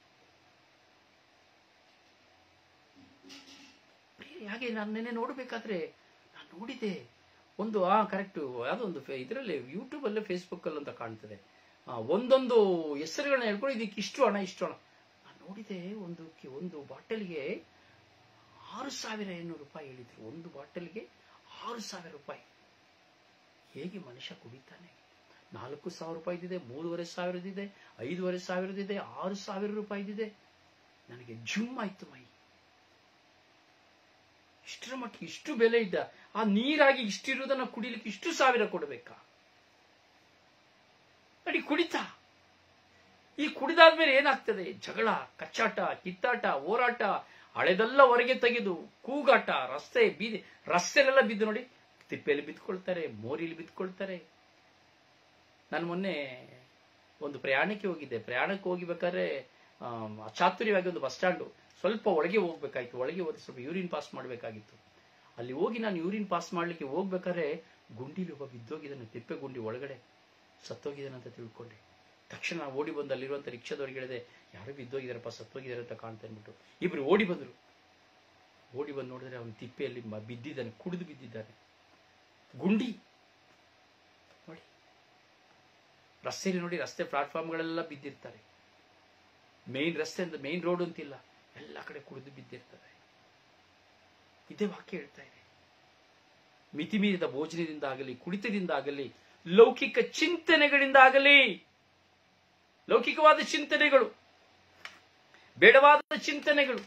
ಹಾಗೆ ನಾನು ನೆನ್ನೆ ನೋಡ್ಬೇಕಾದ್ರೆ ನಾನು ನೋಡಿದೆ ಒಂದು ಕರೆಕ್ಟ್ ಯಾವ್ದೊಂದು ಇದರಲ್ಲಿ ಯೂಟ್ಯೂಬ್ ಅಲ್ಲೇ ಫೇಸ್ಬುಕ್ ಅಲ್ಲಿ ಅಂತ ಕಾಣ್ತದೆ, ಒಂದೊಂದು ಹೆಸರುಗಳನ್ನ ಹೇಳ್ಕೊಂಡು ಇದಕ್ಕೆ ಇಷ್ಟು ಹಣ ಇಷ್ಟು ಹಣ. ನಾನು ನೋಡಿದೆ, ಒಂದು ಬಾಟಲ್ಗೆ 6,800 ರೂಪಾಯಿ ಹೇಳಿದ್ರು. ಒಂದು ಬಾಟಲ್ಗೆ 6,000 ರೂಪಾಯಿ. ಹೇಗೆ ಮನುಷ್ಯ ಕುಡಿತಾನೆ? 4,000 ರೂಪಾಯಿದಿದೆ, 3,500 5,500 6,000 ರೂಪಾಯಿದಿದೆ. ನನಗೆ ಜುಮ್ ಆಯ್ತು ಮೈ. ಇಷ್ಟರ ಮಟ್ಟಿಗೆ ಇಷ್ಟು ಬೆಲೆ ಇದ್ದ ಆ ನೀರಾಗಿ ಇಷ್ಟಿರುವುದನ್ನ ಕುಡಿಲಿಕ್ಕೆ ಇಷ್ಟು 1,000 ಕೊಡಬೇಕಾ? ನೋಡಿ ಕುಡಿತ. ಈ ಕುಡಿದಾದ್ಮೇಲೆ ಏನಾಗ್ತದೆ? ಜಗಳ, ಕಚ್ಚಾಟ, ಕಿತ್ತಾಟ, ಹೋರಾಟ, ಹಳೆದೆಲ್ಲ ಹೊರಗೆ ತೆಗೆದು ಕೂಗಾಟ, ರಸ್ತೆಲೆಲ್ಲ ಬಿದ್ದು ನೋಡಿ, ತಿಪ್ಪೆಯಲ್ಲಿ ಬಿದ್ಕೊಳ್ತಾರೆ, ಮೋರಿಲಿ ಬಿದ್ಕೊಳ್ತಾರೆ. ನಾನು ಮೊನ್ನೆ ಒಂದು ಪ್ರಯಾಣಕ್ಕೆ ಹೋಗಿದ್ದೆ. ಪ್ರಯಾಣಕ್ಕೆ ಹೋಗಿಬೇಕಾದ್ರೆ ಅಚಾತುರ್ಯವಾಗಿ ಒಂದು ಬಸ್ ಸ್ಟ್ಯಾಂಡು, ಸ್ವಲ್ಪ ಒಳಗೆ ಹೋಗ್ಬೇಕಾಯ್ತು. ಒಳಗೆ ಹೋದ್ರೆ ಸ್ವಲ್ಪ ಯೂರಿನ್ ಪಾಸ್ ಮಾಡಬೇಕಾಗಿತ್ತು. ಅಲ್ಲಿ ಹೋಗಿ ನಾನು ಯೂರಿನ್ ಪಾಸ್ ಮಾಡ್ಲಿಕ್ಕೆ ಹೋಗ್ಬೇಕಾದ್ರೆ ಗುಂಡಿಲಿ ಒಬ್ಬ ಬಿದ್ದೋಗಿದ್ದಾನೆ, ತಿಪ್ಪೆ ಗುಂಡಿ ಒಳಗಡೆ ಸತ್ತೋಗಿದ್ದಾನೆ ಅಂತ ತಿಳ್ಕೊಂಡೆ. ತಕ್ಷಣ ಓಡಿ ಬಂದು ಅಲ್ಲಿರುವಂತ ರಿಕ್ಷಾದವ್ರಿಗೆ ಹೇಳಿದೆ, ಯಾರು ಬಿದ್ದೋಗಿದಾರಪ್ಪ, ಸತ್ತೋಗಿದ್ದಾರೆ ಅಂತ ಕಾಣ್ತಾ ಅಂದ್ಬಿಟ್ಟು. ಇಬ್ರು ಓಡಿ ಬಂದ್ರು. ಓಡಿ ಬಂದು ನೋಡಿದ್ರೆ ಅವನು ತಿಪ್ಪೆಯಲ್ಲಿ ಬಿದ್ದಿದ್ದಾನೆ, ಕುಡಿದು ಬಿದ್ದಿದ್ದಾನೆ. ಗುಂಡಿ ನೋಡಿ, ರಸ್ತೆಯಲ್ಲಿ ನೋಡಿ, ರಸ್ತೆ ಪ್ಲಾಟ್ಫಾರ್ಮ್ಗಳೆಲ್ಲ ಬಿದ್ದಿರ್ತಾರೆ. ಮೇನ್ ರಸ್ತೆ ಅಂತ ಮೇನ್ ರೋಡ್ ಅಂತಿಲ್ಲ, ಎಲ್ಲ ಕಡೆ ಕುಡಿದು ಬಿದ್ದಿರ್ತದೆ. ಇದೇ ವಾಕ್ಯ ಹೇಳ್ತಾ ಇದೆ. ಮಿತಿಮೀರಿದ ಭೋಜನದಿಂದ ಆಗಲಿ, ಕುಡಿತದಿಂದ ಆಗಲಿ, ಲೌಕಿಕ ಚಿಂತನೆಗಳಿಂದ ಆಗಲಿ, ಲೌಕಿಕವಾದ ಚಿಂತನೆಗಳು, ಬೇಡವಾದ ಚಿಂತನೆಗಳು,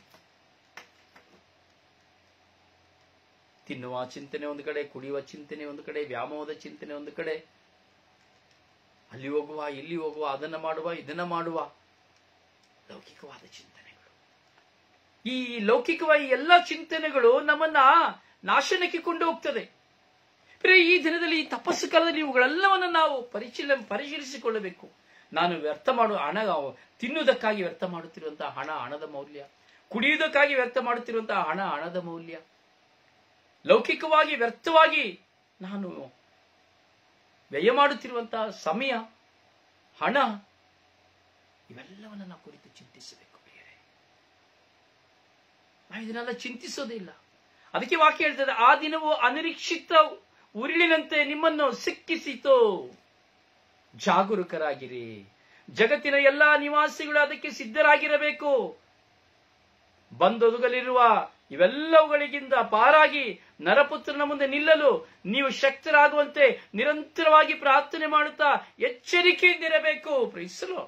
ತಿನ್ನುವ ಚಿಂತನೆ ಒಂದು ಕಡೆ, ಕುಡಿಯುವ ಚಿಂತನೆ ಒಂದು ಕಡೆ, ವ್ಯಾಮೋಹದ ಚಿಂತನೆ ಒಂದು ಕಡೆ, ಅಲ್ಲಿ ಹೋಗುವ ಇಲ್ಲಿ ಹೋಗುವ, ಅದನ್ನ ಮಾಡುವ ಇದನ್ನ ಮಾಡುವ, ಲೌಕಿಕವಾದ ಚಿಂತನೆಗಳು. ಈ ಲೌಕಿಕವಾದ ಎಲ್ಲ ಚಿಂತನೆಗಳು ನಮ್ಮನ್ನ ನಾಶನಕ್ಕೆ ಕೊಂಡು ಹೋಗ್ತದೆ. ಈ ದಿನದಲ್ಲಿ, ಈ ತಪಸ್ಸು ಕಾಲದಲ್ಲಿ ಇವುಗಳೆಲ್ಲವನ್ನು ನಾವು ಪರಿಶೀಲಿಸಿಕೊಳ್ಳಬೇಕು. ನಾನು ವ್ಯರ್ಥ ಮಾಡುವ ಹಣ, ತಿನ್ನುವುದಕ್ಕಾಗಿ ವ್ಯರ್ಥ ಮಾಡುತ್ತಿರುವಂತಹ ಹಣ, ಹಣದ ಮೌಲ್ಯ. ಕುಡಿಯುವುದಕ್ಕಾಗಿ ವ್ಯರ್ಥ ಮಾಡುತ್ತಿರುವಂತಹ ಹಣ, ಹಣದ ಮೌಲ್ಯ. ಲೌಕಿಕವಾಗಿ ವ್ಯರ್ಥವಾಗಿ ನಾನು ವ್ಯಯ ಮಾಡುತ್ತಿರುವಂತಹ ಸಮಯ, ಹಣ, ಇವೆಲ್ಲವನ್ನ ನಾವು ಕುರಿತು ಚಿಂತಿಸಬೇಕು. ನಾವು ಇದನ್ನೆಲ್ಲ ಚಿಂತಿಸೋದೇ ಇಲ್ಲ. ಅದಕ್ಕೆ ವಾಕ್ಯ ಹೇಳ್ತದೆ, ಆ ದಿನವು ಅನಿರೀಕ್ಷಿತ ಉರುಳಿನಂತೆ ನಿಮ್ಮನ್ನು ಸಿಕ್ಕಿಸಿತು. ಜಾಗರೂಕರಾಗಿರಿ. ಜಗತ್ತಿನ ಎಲ್ಲಾ ನಿವಾಸಿಗಳು ಅದಕ್ಕೆ ಸಿದ್ಧರಾಗಿರಬೇಕು. ಬಂದೊದಗಲಿರುವ ಇವೆಲ್ಲವುಗಳಿಗಿಂತ ಪಾರಾಗಿ ನರಪುತ್ರನ ಮುಂದೆ ನಿಲ್ಲಲು ನೀವು ಶಕ್ತರಾಗುವಂತೆ ನಿರಂತರವಾಗಿ ಪ್ರಾರ್ಥನೆ ಮಾಡುತ್ತಾ ಎಚ್ಚರಿಕೆಯಿಂದಿರಬೇಕು. ಪ್ರೈಸಲೋ,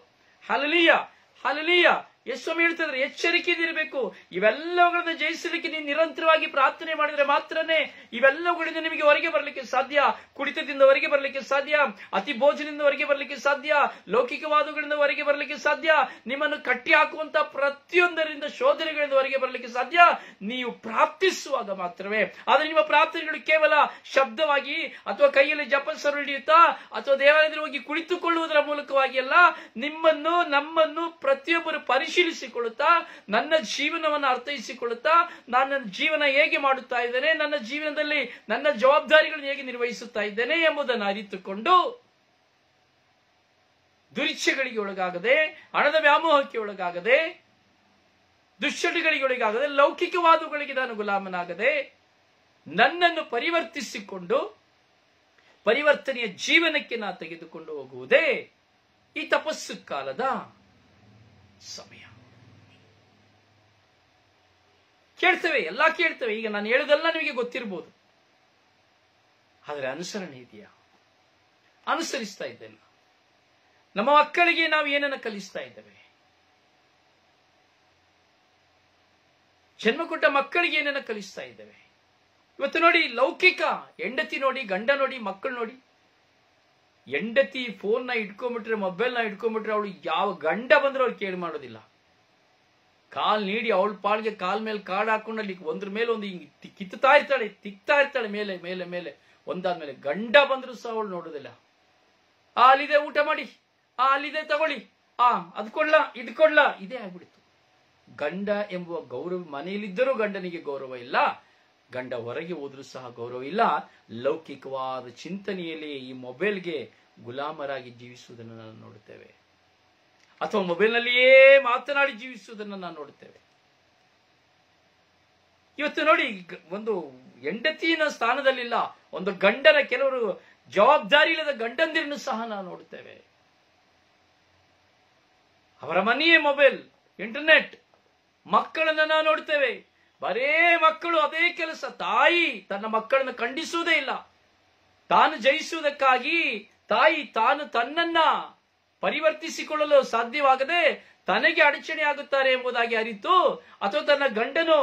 ಹಲ್ಲೆಲೂಯಾ, ಹಲ್ಲೆಲೂಯಾ. ಯೇಸುಸ್ವಾಮಿ ಹೇಳ್ತಿದ್ರೆ ಎಚ್ಚರಿಕೆಯಿಂದಿರಬೇಕು. ಇವೆಲ್ಲವುಗಳನ್ನ ಜಯಿಸಲಿಕ್ಕೆ ನೀವು ನಿರಂತರವಾಗಿ ಪ್ರಾರ್ಥನೆ ಮಾಡಿದ್ರೆ ಮಾತ್ರನೇ ಇವೆಲ್ಲವುಗಳಿಂದ ನಿಮಗೆ ಹೊರಗೆ ಬರಲಿಕ್ಕೆ ಸಾಧ್ಯ. ಕುಡಿತದಿಂದ ಹೊರಗೆ ಬರಲಿಕ್ಕೆ ಸಾಧ್ಯ, ಅತಿ ಭೋಜನದಿಂದ ಹೊರಗೆ ಬರಲಿಕ್ಕೆ ಸಾಧ್ಯ, ಲೌಕಿಕವಾದಗಳಿಂದ ಹೊರಗೆ ಬರಲಿಕ್ಕೆ ಸಾಧ್ಯ, ನಿಮ್ಮನ್ನು ಕಟ್ಟಿ ಹಾಕುವಂತ ಪ್ರತಿಯೊಂದರಿಂದ ಶೋಧನೆಗಳಿಂದ ಹೊರಗೆ ಬರಲಿಕ್ಕೆ ಸಾಧ್ಯ ನೀವು ಪ್ರಾರ್ಥಿಸುವಾಗ ಮಾತ್ರವೇ. ಆದರೆ ನಿಮ್ಮ ಪ್ರಾರ್ಥನೆಗಳು ಕೇವಲ ಶಬ್ದವಾಗಿ ಅಥವಾ ಕೈಯಲ್ಲಿ ಜಪಸರು ಹಿಡಿಯುತ್ತಾ ಅಥವಾ ದೇವಾಲಯದಲ್ಲಿ ಹೋಗಿ ಕುಳಿತುಕೊಳ್ಳುವುದರ ಮೂಲಕವಾಗಿ ಅಲ್ಲ, ನಿಮ್ಮನ್ನು ನಮ್ಮನ್ನು ಪ್ರತಿಯೊಬ್ಬರು ಪರಿಶೀಲಿಸಿಕೊಳ್ಳುತ್ತಾ, ನನ್ನ ಜೀವನವನ್ನು ಅರ್ಥೈಸಿಕೊಳ್ಳುತ್ತಾ, ನನ್ನ ಜೀವನ ಹೇಗೆ ಮಾಡುತ್ತಾ ಇದ್ದೇನೆ, ನನ್ನ ಜೀವನದಲ್ಲಿ ನನ್ನ ಜವಾಬ್ದಾರಿಗಳನ್ನು ಹೇಗೆ ನಿರ್ವಹಿಸುತ್ತಾ ಇದ್ದೇನೆ ಎಂಬುದನ್ನು ಅರಿತುಕೊಂಡು ದುರಿಚ್ಛೆಗಳಿಗೆ ಒಳಗಾಗದೆ, ಹಣದ ವ್ಯಾಮೋಹಕ್ಕೆ ಒಳಗಾಗದೆ, ದುಶ್ಚಟಗಳಿಗೆ ಒಳಗಾಗದೆ, ಲೌಕಿಕವಾದಗಳಿಗೆ ನಾನು ಗುಲಾಮನಾಗದೆ ನನ್ನನ್ನು ಪರಿವರ್ತಿಸಿಕೊಂಡು ಪರಿವರ್ತನೆಯ ಜೀವನಕ್ಕೆ ನಾ ತೆಗೆದುಕೊಂಡು ಹೋಗುವುದೇ ಈ ತಪಸ್ಸು ಕಾಲದ ಸಮಯ. ಕೇಳ್ತೇವೆ, ಎಲ್ಲಾ ಕೇಳ್ತೇವೆ. ಈಗ ನಾನು ಹೇಳುವುದೆಲ್ಲ ನಿಮಗೆ ಗೊತ್ತಿರಬಹುದು, ಆದರೆ ಅನುಸರಣೆ ಇದೆಯಾ? ಅನುಸರಿಸ್ತಾ ಇದ್ದೇನೆ. ನಮ್ಮ ಮಕ್ಕಳಿಗೆ ನಾವು ಏನನ್ನ ಕಲಿಸ್ತಾ ಇದ್ದೇವೆ? ಜನ್ಮ ಕೊಟ್ಟ ಮಕ್ಕಳಿಗೆ ಏನನ್ನ ಕಲಿಸ್ತಾ ಇದ್ದೇವೆ? ಇವತ್ತು ನೋಡಿ ಲೌಕಿಕ, ಹೆಂಡತಿ ನೋಡಿ, ಗಂಡ ನೋಡಿ, ಮಕ್ಕಳು ನೋಡಿ. ಹೆಂಡತಿ ಫೋನ್ನ ಇಟ್ಕೊಂಡ್ಬಿಟ್ರೆ, ಮೊಬೈಲ್ನ ಇಟ್ಕೊಂಡ್ಬಿಟ್ರೆ ಅವಳು ಯಾವ ಗಂಡ ಬಂದ್ರೆ ಅವ್ರು ಕೇಳಿ ಮಾಡೋದಿಲ್ಲ. ಕಾಲ್ ನೀಡಿ ಅವಳ ಪಾಳ್ಗೆ ಕಾಲ್ ಮೇಲೆ ಕಾಡ್ ಹಾಕೊಂಡು ಅಲ್ಲಿ ಒಂದ್ರ ಮೇಲೆ ಒಂದು ಹಿಂಗ್ ಕಿತ್ತಾ ಇರ್ತಾಳೆ, ತಿಕ್ತಾ ಇರ್ತಾಳೆ ಮೇಲೆ ಮೇಲೆ ಮೇಲೆ ಒಂದಾದ್ಮೇಲೆ. ಗಂಡ ಬಂದ್ರು ಸಹ ಅವಳು ನೋಡೋದಿಲ್ಲ. ಅಲ್ಲಿದೆ ಊಟ ಮಾಡಿ, ಅಲ್ಲಿದೆ ತಗೊಳ್ಳಿ, ಅದ್ ಕೊಡ್ಲಾ ಇದ್ ಕೊಡ್ಲಾ, ಇದೇ ಆಗ್ಬಿಡ್ತು. ಗಂಡ ಎಂಬುವ ಗೌರವ, ಮನೆಯಲ್ಲಿದ್ದರೂ ಗಂಡನಿಗೆ ಗೌರವ ಇಲ್ಲ, ಗಂಡ ಹೊರಗೆ ಹೋದ್ರೂ ಸಹ ಗೌರವ ಇಲ್ಲ. ಲೌಕಿಕವಾದ ಚಿಂತನೆಯಲ್ಲಿ ಈ ಮೊಬೈಲ್ಗೆ ಗುಲಾಮರಾಗಿ ಜೀವಿಸುವುದನ್ನು ನಾವು ನೋಡುತ್ತೇವೆ, ಅಥವಾ ಮೊಬೈಲ್ನಲ್ಲಿಯೇ ಮಾತನಾಡಿ ಜೀವಿಸುವುದನ್ನು ನಾವು ನೋಡುತ್ತೇವೆ. ಇವತ್ತು ನೋಡಿ, ಒಂದು ಹೆಂಡತಿನ ಸ್ಥಾನದಲ್ಲಿಲ್ಲ, ಒಂದು ಗಂಡನ ಕೆಲವರು ಜವಾಬ್ದಾರಿ ಇಲ್ಲದ ಗಂಡಂದಿರನ್ನು ಸಹ ನಾವು ನೋಡುತ್ತೇವೆ. ಅವರ ಮನೆಯೇ ಮೊಬೈಲ್, ಇಂಟರ್ನೆಟ್. ಮಕ್ಕಳನ್ನ ನಾವು ನೋಡ್ತೇವೆ, ಬರೇ ಮಕ್ಕಳು ಅದೇ ಕೆಲಸ. ತಾಯಿ ತನ್ನ ಮಕ್ಕಳನ್ನು ಖಂಡಿಸುವುದೇ ಇಲ್ಲ. ತಾನು ಜಯಿಸುವುದಕ್ಕಾಗಿ ತಾಯಿ ತಾನು ತನ್ನನ್ನ ಪರಿವರ್ತಿಸಿಕೊಳ್ಳಲು ಸಾಧ್ಯವಾಗದೆ ತನಗೆ ಅಡಚಣೆ ಆಗುತ್ತಾರೆ ಎಂಬುದಾಗಿ ಅರಿತು, ಅಥವಾ ತನ್ನ ಗಂಡನು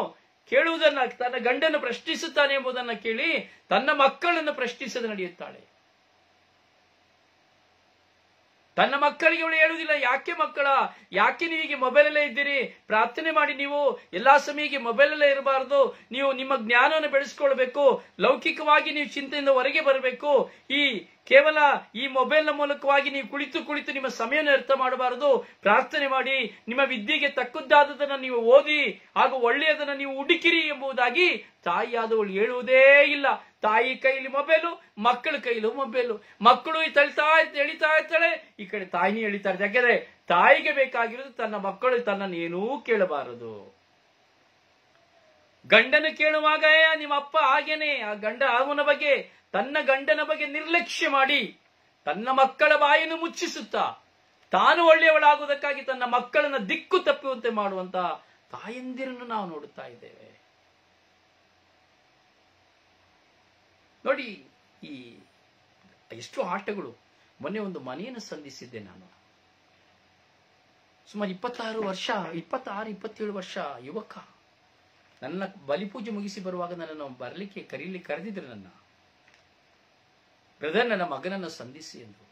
ಕೇಳುವುದನ್ನ, ತನ್ನ ಗಂಡನು ಪ್ರಶ್ನಿಸುತ್ತಾನೆ ಎಂಬುದನ್ನು ಕೇಳಿ ತನ್ನ ಮಕ್ಕಳನ್ನು ಪ್ರಶ್ನಿಸದೆ ನಡೆಯುತ್ತಾಳೆ. ತನ್ನ ಮಕ್ಕಳಿಗೆ ಅವಳು ಹೇಳುವುದಿಲ್ಲ, ಯಾಕೆ ಮಕ್ಕಳ, ಯಾಕೆ ನೀವೀಗೆ ಮೊಬೈಲಲ್ಲೇ ಇದ್ದೀರಿ, ಪ್ರಾರ್ಥನೆ ಮಾಡಿ, ನೀವು ಎಲ್ಲಾ ಸಮಯಕ್ಕೆ ಮೊಬೈಲಲ್ಲೇ ಇರಬಾರದು, ನೀವು ನಿಮ್ಮ ಜ್ಞಾನವನ್ನು ಬೆಳೆಸ್ಕೊಳ್ಬೇಕು, ಲೌಕಿಕವಾಗಿ ನೀವು ಚಿಂತೆಯಿಂದ ಹೊರಗೆ ಬರಬೇಕು, ಕೇವಲ ಈ ಮೊಬೈಲ್ನ ಮೂಲಕವಾಗಿ ನೀವು ಕುಳಿತು ನಿಮ್ಮ ಸಮಯವನ್ನು ವ್ಯರ್ಥ ಮಾಡಬಾರದು, ಪ್ರಾರ್ಥನೆ ಮಾಡಿ, ನಿಮ್ಮ ವಿದ್ಯೆಗೆ ತಕ್ಕದ್ದಾದದನ್ನು ನೀವು ಓದಿ, ಹಾಗೂ ಒಳ್ಳೆಯದನ್ನು ನೀವು ಹುಡುಕಿರಿ ಎಂಬುದಾಗಿ ತಾಯಿಯಾದವಳು ಹೇಳುವುದೇ ಇಲ್ಲ. ತಾಯಿ ಕೈಲಿ ಮೊಬೈಲು, ಮಕ್ಕಳ ಕೈಲೂ ಮೊಬೈಲು. ಮಕ್ಕಳು ಎಳಿತಾ ಇರ್ತಾಳೆ, ಈ ಕಡೆ ತಾಯಿನಿ ಎಳಿತಾ ಇರ್ತಾಳೆ. ಯಾಕೆಂದ್ರೆ ತಾಯಿಗೆ ಬೇಕಾಗಿರೋದು ತನ್ನ ಮಕ್ಕಳು ತನ್ನನ್ನು ಏನೂ ಕೇಳಬಾರದು. ಗಂಡನು ಕೇಳುವಾಗ ನಿಮ್ಮ ಅಪ್ಪ ಹಾಗೇನೆ, ಆ ಗಂಡ ಅವನ ಬಗ್ಗೆ, ತನ್ನ ಗಂಡನ ಬಗ್ಗೆ ನಿರ್ಲಕ್ಷ್ಯ ಮಾಡಿ ತನ್ನ ಮಕ್ಕಳ ಬಾಯನ್ನು ಮುಚ್ಚಿಸುತ್ತಾ ತಾನು ಒಳ್ಳೆಯವಳಾಗುವುದಕ್ಕಾಗಿ ತನ್ನ ಮಕ್ಕಳನ್ನ ದಿಕ್ಕು ತಪ್ಪುವಂತೆ ಮಾಡುವಂತ ತಾಯಂದಿರನ್ನು ನಾವು ನೋಡುತ್ತಾ ಇದ್ದೇವೆ. ನೋಡಿ, ಈ ಎಷ್ಟು ಆಟಗಳು. ಮೊನ್ನೆ ಒಂದು ಮನೆಯನ್ನು ಸಂಧಿಸಿದ್ದೆ ನಾನು. ಸುಮಾರು 26-27 ವರ್ಷ ಯುವಕ. ನನ್ನ ಬಲಿಪೂಜೆ ಮುಗಿಸಿ ಬರುವಾಗ ನನ್ನನ್ನು ಕರೀಲಿಕ್ಕೆ ನನ್ನ ಬ್ರದರ್, ನನ್ನ ಮಗನನ್ನು ಸಂಧಿಸಿ ಎಂದು.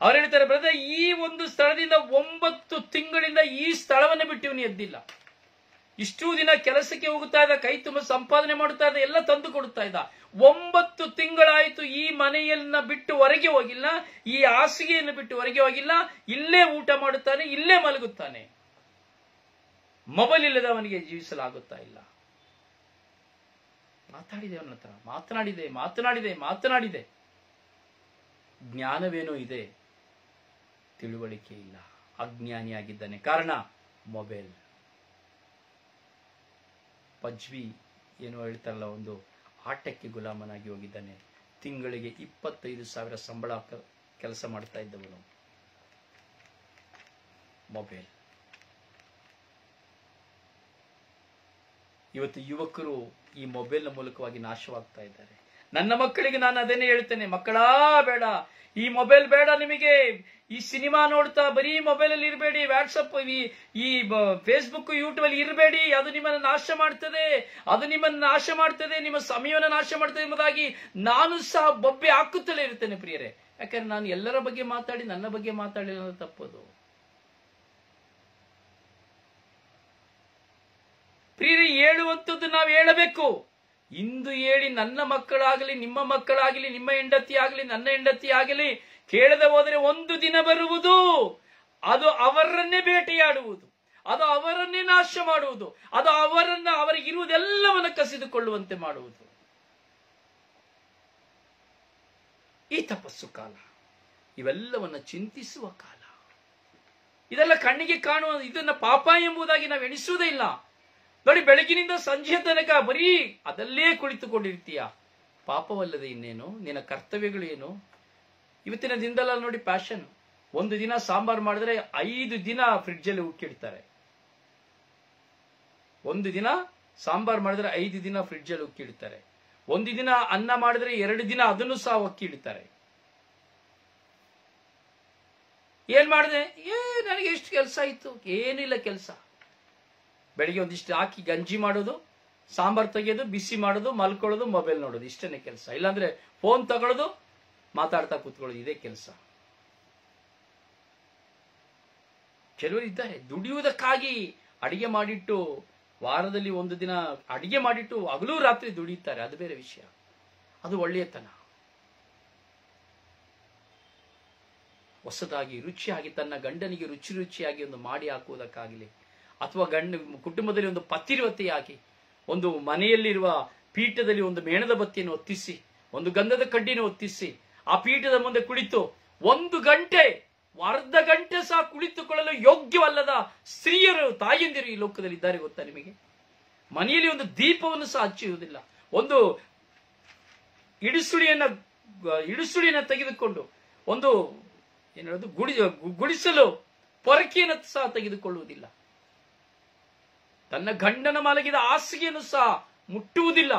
ಅವ್ರು ಹೇಳ್ತಾರೆ, ಬ್ರದರ್, ಈ ಒಂದು ಸ್ಥಳದಿಂದ 9 ತಿಂಗಳಿಂದ ಈ ಸ್ಥಳವನ್ನು ಬಿಟ್ಟು ಇವನು ಎದ್ದಿಲ್ಲ. ಇಷ್ಟೂ ದಿನ ಕೆಲಸಕ್ಕೆ ಹೋಗುತ್ತಾ ಇದ್ದ, ಕೈ ತುಂಬ ಸಂಪಾದನೆ ಮಾಡುತ್ತಾ ಇದ್ದ, ಎಲ್ಲ ತಂದು ಕೊಡುತ್ತಾ ಇದ್ದ. 9 ತಿಂಗಳಾಯಿತು ಈ ಮನೆಯನ್ನ ಬಿಟ್ಟು ಹೊರಗೆ ಹೋಗಿಲ್ಲ, ಈ ಹಾಸಿಗೆಯನ್ನು ಬಿಟ್ಟು ಹೊರಗೆ ಹೋಗಿಲ್ಲ. ಇಲ್ಲೇ ಊಟ ಮಾಡುತ್ತಾನೆ, ಇಲ್ಲೇ ಮಲಗುತ್ತಾನೆ. ಮೊಬೈಲ್ ಇಲ್ಲದ ಅವನಿಗೆ ಜೀವಿಸಲಾಗುತ್ತಾ ಇಲ್ಲ. ಮಾತಾಡಿದೆ ಅವನ ಹತ್ರ, ಮಾತನಾಡಿದೆ. ಜ್ಞಾನವೇನೋ ಇದೆ, ತಿಳುವಳಿಕೆ ಇಲ್ಲ, ಅಜ್ಞಾನಿಯಾಗಿದ್ದಾನೆ. ಕಾರಣ ಮೊಬೈಲ್. ಪಜ್ವಿ ಏನೋ ಹೇಳ್ತಾರಲ್ಲ, ಒಂದು ಆಟಕ್ಕೆ ಗುಲಾಮನಾಗಿ ಹೋಗಿದ್ದಾನೆ. ತಿಂಗಳಿಗೆ 25,000 ಸಂಬಳ ಕೆಲಸ ಮಾಡ್ತಾ ಇದ್ದವನು. ಮೊಬೈಲ್. ಇವತ್ತು ಯುವಕರು ಈ ಮೊಬೈಲ್ನ ಮೂಲಕವಾಗಿ ನಾಶವಾಗ್ತಾ ಇದ್ದಾರೆ. ನನ್ನ ಮಕ್ಕಳಿಗೆ ನಾನು ಅದನ್ನೇ ಹೇಳ್ತೇನೆ, ಮಕ್ಕಳಾ ಬೇಡ, ಈ ಮೊಬೈಲ್ ಬೇಡ ನಿಮಗೆ. ಈ ಸಿನಿಮಾ ನೋಡ್ತಾ ಬರೀ ಮೊಬೈಲ್ ಅಲ್ಲಿ ಇರಬೇಡಿ, ವಾಟ್ಸಪ್, ಈ ಫೇಸ್ಬುಕ್, ಯೂಟ್ಯೂಬ್ ಅಲ್ಲಿ ಇರಬೇಡಿ. ಅದು ನಿಮ್ಮನ್ನು ನಾಶ ಮಾಡ್ತದೆ, ನಿಮ್ಮ ಸಮಯವನ್ನು ನಾಶ ಮಾಡ್ತದೆ ಎಂಬುದಾಗಿ ನಾನು ಸಹ ಬೊಬ್ಬೆ ಹಾಕುತ್ತಲೇ ಇರ್ತೇನೆ ಪ್ರಿಯರೇ. ಯಾಕಂದ್ರೆ ನಾನು ಎಲ್ಲರ ಬಗ್ಗೆ ಮಾತಾಡಿ ನನ್ನ ಬಗ್ಗೆ ಮಾತಾಡಲಿಲ್ಲ, ತಪ್ಪದು. ಪ್ರಿಯರೇ, ಹೇಳುವಂಥದ್ದು ನಾವು ಹೇಳಬೇಕು. ಇಂದು ಹೇಳಿ ನನ್ನ ಮಕ್ಕಳಾಗಲಿ, ನಿಮ್ಮ ಮಕ್ಕಳಾಗಲಿ, ನಿಮ್ಮ ಹೆಂಡತಿ ಆಗಲಿ, ನನ್ನ ಹೆಂಡತಿ ಆಗಲಿ ಕೇಳದೆ ಹೋದರೆ ಒಂದು ದಿನ ಬರುವುದು, ಅದು ಅವರನ್ನೇ ಬೇಟೆಯಾಡುವುದು, ಅದು ಅವರನ್ನೇ ನಾಶ ಮಾಡುವುದು, ಅದು ಅವರಿಗಿರುವುದೆಲ್ಲವನ್ನು ಕಸಿದುಕೊಳ್ಳುವಂತೆ ಮಾಡುವುದು. ಈ ತಪಸ್ಸು ಕಾಲ, ಇವೆಲ್ಲವನ್ನ ಚಿಂತಿಸುವ ಕಾಲ. ಇದೆಲ್ಲ ಕಣ್ಣಿಗೆ ಕಾಣುವ, ಇದನ್ನ ಪಾಪ ಎಂಬುದಾಗಿ ನಾವು ಎಣಿಸುವುದೇ ಇಲ್ಲ. ನೋಡಿ, ಬೆಳಗಿನಿಂದ ಸಂಜೆ ತನಕ ಬರೀ ಅದಲ್ಲೇ ಕುಳಿತುಕೊಂಡಿರ್ತೀಯ. ಪಾಪವಲ್ಲದೆ ಇನ್ನೇನು? ನಿನ್ನ ಕರ್ತವ್ಯಗಳು ಏನು? ಇವತ್ತಿನ ದಿನದಲ್ಲ ನೋಡಿ ಪ್ಯಾಷನ್. ಒಂದು ದಿನ ಸಾಂಬಾರ್ ಮಾಡಿದ್ರೆ 5 ದಿನ ಫ್ರಿಡ್ಜ್ ಅಲ್ಲಿ ಉಕ್ಕಿಡ್ತಾರೆ. ಒಂದು ದಿನ ಸಾಂಬಾರ್ ಮಾಡಿದ್ರೆ 5 ದಿನ ಫ್ರಿಡ್ಜ್ ಅಲ್ಲಿ ಉಕ್ಕಿಡ್ತಾರೆ. ಒಂದು ದಿನ ಅನ್ನ ಮಾಡಿದ್ರೆ 2 ದಿನ ಅದನ್ನು ಸಹ ಒಕ್ಕಿಡ್ತಾರೆ. ಏನ್ ಮಾಡಿದೆ? ನನಗೆ ಎಷ್ಟು ಕೆಲಸ ಇತ್ತು? ಏನಿಲ್ಲ ಕೆಲಸ. ಬೆಳಿಗ್ಗೆ ಒಂದಿಷ್ಟು ಹಾಕಿ ಗಂಜಿ ಮಾಡೋದು, ಸಾಂಬಾರ್ ತೆಗೆಯೋದು, ಬಿಸಿ ಮಾಡೋದು, ಮಲ್ಕೊಳ್ಳೋದು, ಮೊಬೈಲ್ ನೋಡೋದು, ಇಷ್ಟನೇ ಕೆಲಸ. ಇಲ್ಲಾಂದ್ರೆ ಫೋನ್ ತಗೊಳ್ಳೋದು, ಮಾತಾಡ್ತಾ ಕೂತ್ಕೊಳ್ಳೋದು, ಇದೇ ಕೆಲಸ. ಕೆಲವರು ಇದ್ದಾರೆ ದುಡಿಯುವುದಕ್ಕಾಗಿ ಅಡಿಗೆ ಮಾಡಿಟ್ಟು ವಾರದಲ್ಲಿ ಒಂದು ದಿನ ಅಡಿಗೆ ಮಾಡಿಟ್ಟು ಹಗಲು ರಾತ್ರಿ ದುಡಿಯುತ್ತಾರೆ. ಅದು ಬೇರೆ ವಿಷಯ, ಅದು ಒಳ್ಳೆಯತನ. ಹೊಸದಾಗಿ ರುಚಿಯಾಗಿ ತನ್ನ ಗಂಡನಿಗೆ ರುಚಿ ರುಚಿಯಾಗಿ ಒಂದು ಮಾಡಿ ಹಾಕುವುದಕ್ಕಾಗಲಿ, ಅಥವಾ ಕುಟುಂಬದಲ್ಲಿ ಒಂದು ಪತಿರ್ವತೆಯಾಗಿ ಒಂದು ಮನೆಯಲ್ಲಿರುವ ಪೀಠದಲ್ಲಿ ಒಂದು ಮೇಣದ ಬತ್ತಿಯನ್ನು ಹೊತ್ತಿಸಿ, ಒಂದು ಗಂಧದ ಕಡ್ಡಿನ ಹೊತ್ತಿಸಿ, ಆ ಪೀಠದ ಮುಂದೆ ಕುಳಿತು 1 ಗಂಟೆ, ಅರ್ಧ ಗಂಟೆ ಸಹ ಕುಳಿತುಕೊಳ್ಳಲು ಯೋಗ್ಯವಲ್ಲದ ಸ್ತ್ರೀಯರು, ತಾಯಂದಿರು ಈ ಲೋಕದಲ್ಲಿ ಇದ್ದಾರೆ ಗೊತ್ತಾ ನಿಮಗೆ? ಮನೆಯಲ್ಲಿ ಒಂದು ದೀಪವನ್ನು ಸಹ ಹಚ್ಚುವುದಿಲ್ಲ. ಒಂದು ಇಡಿಸುಳಿಯನ್ನ ತೆಗೆದುಕೊಂಡು ಒಂದು ಏನೇಳೋದು ಗುಡಿಸಲು ಪೊರಕೆಯನ್ನು ಸಹ ತೆಗೆದುಕೊಳ್ಳುವುದಿಲ್ಲ. ತನ್ನ ಗಂಡನ ಮಲಗಿದ ಹಾಸಿಗೆಯನ್ನು ಸಹ ಮುಟ್ಟುವುದಿಲ್ಲ.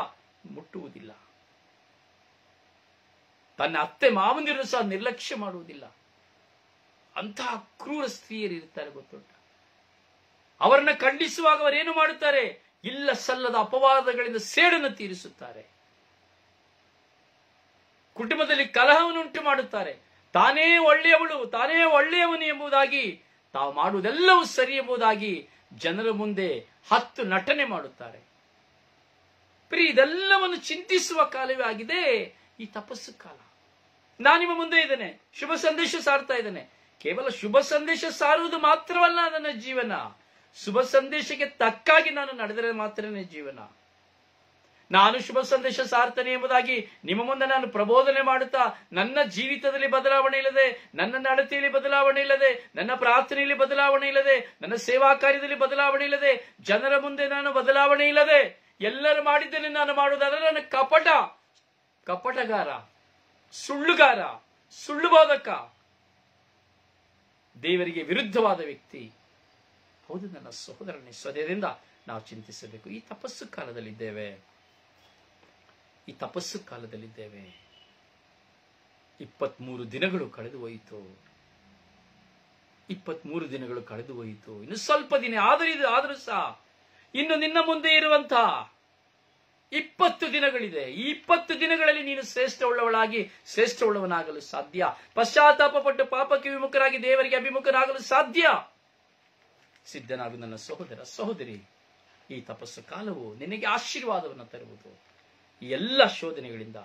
ತನ್ನ ಅತ್ತೆ ಮಾವಂದಿರನ್ನು ಸಹ ನಿರ್ಲಕ್ಷ್ಯ ಮಾಡುವುದಿಲ್ಲ. ಅಂತಹ ಕ್ರೂರ ಸ್ತ್ರೀಯರು ಇರ್ತಾರೆ ಗೊತ್ತುಂಟ. ಅವರನ್ನ ಖಂಡಿಸುವಾಗ ಅವರೇನು ಮಾಡುತ್ತಾರೆ? ಇಲ್ಲ ಸಲ್ಲದ ಅಪವಾದಗಳಿಂದ ಸೇಡನ್ನು ತೀರಿಸುತ್ತಾರೆ. ಕುಟುಂಬದಲ್ಲಿ ಕಲಹವನ್ನುಂಟು ಮಾಡುತ್ತಾರೆ. ತಾನೇ ಒಳ್ಳೆಯವಳು, ತಾನೇ ಒಳ್ಳೆಯವನು ಎಂಬುದಾಗಿ, ತಾವು ಮಾಡುವುದೆಲ್ಲವೂ ಸರಿ ಎಂಬುದಾಗಿ ಜನರ ಮುಂದೆ 10 ನಟನೆ ಮಾಡುತ್ತಾರೆ. ಇದೆಲ್ಲವನ್ನು ಚಿಂತಿಸುವ ಕಾಲವೇ ಆಗಿದೆ ಈ ತಪಸ್ಸು ಕಾಲ. ನಾನು ನಿಮ್ಮ ಮುಂದೆ ಇದ್ದೇನೆ, ಶುಭ ಸಂದೇಶ ಸಾರ್ತಾ ಇದ್ದೇನೆ. ಕೇವಲ ಶುಭ ಸಂದೇಶ ಸಾರುವುದು ಮಾತ್ರವಲ್ಲ ನನ್ನ ಜೀವನ, ಶುಭ ಸಂದೇಶಕ್ಕೆ ತಕ್ಕಾಗಿ ನಾನು ನಡೆದರೆ ಮಾತ್ರನೇ ಜೀವನ. ನಾನು ಶುಭ ಸಂದೇಶ ಸಾರ್ತೇನೆ ಎಂಬುದಾಗಿ ನಿಮ್ಮ ಮುಂದೆ ನಾನು ಪ್ರಬೋಧನೆ ಮಾಡುತ್ತಾ ನನ್ನ ಜೀವಿತದಲ್ಲಿ ಬದಲಾವಣೆ ಇಲ್ಲದೆ, ನನ್ನ ನಡತೆಯಲ್ಲಿ ಬದಲಾವಣೆ ಇಲ್ಲದೆ, ನನ್ನ ಪ್ರಾರ್ಥನೆಯಲ್ಲಿ ಬದಲಾವಣೆ ಇಲ್ಲದೆ, ನನ್ನ ಸೇವಾ ಕಾರ್ಯದಲ್ಲಿ ಬದಲಾವಣೆ ಇಲ್ಲದೆ, ಜನರ ಮುಂದೆ ನಾನು ಬದಲಾವಣೆ ಇಲ್ಲದೆ, ಎಲ್ಲರೂ ಮಾಡಿದ್ದೇನೆ ನಾನು ಮಾಡುವುದಾದ್ರೆ ನನ್ನ ಕಪಟಗಾರ, ಸುಳ್ಳುಗಾರ, ಸುಳ್ಳು ಬೋಧಕ, ದೇವರಿಗೆ ವಿರುದ್ಧವಾದ ವ್ಯಕ್ತಿ. ಹೌದು ನನ್ನ ಸಹೋದರನೇ, ಸ್ವದೇಹದಿಂದ ನಾವು ಚಿಂತಿಸಬೇಕು. ಈ ತಪಸ್ಸು ಕಾಲದಲ್ಲಿದ್ದೇವೆ. 23 ದಿನಗಳು ಕಳೆದು ಹೋಯಿತು. 23 ದಿನಗಳು ಕಳೆದು ಹೋಯಿತು. ಇನ್ನು ಸ್ವಲ್ಪ ದಿನ ಆದರೂ ಸಹ ಇನ್ನು ನಿನ್ನ ಮುಂದೆ ಇರುವಂತಹ 20 ದಿನಗಳಿದೆ. ಈ 20 ದಿನಗಳಲ್ಲಿ ನೀನು ಶ್ರೇಷ್ಠವುಳ್ಳವನಾಗಲು ಸಾಧ್ಯ. ಪಶ್ಚಾತ್ತಾಪ ಪಟ್ಟು ಪಾಪಕ್ಕೆ ವಿಮುಖರಾಗಿ ದೇವರಿಗೆ ಅಭಿಮುಖನಾಗಲು ಸಾಧ್ಯ. ಸಿದ್ಧನಾಗು ನನ್ನ ಸಹೋದರ ಸಹೋದರಿ. ಈ ತಪಸ್ಸು ಕಾಲವು ನಿನಗೆ ಆಶೀರ್ವಾದವನ್ನು ತರುವುದು. ಈ ಎಲ್ಲ ಶೋಧನೆಗಳಿಂದ,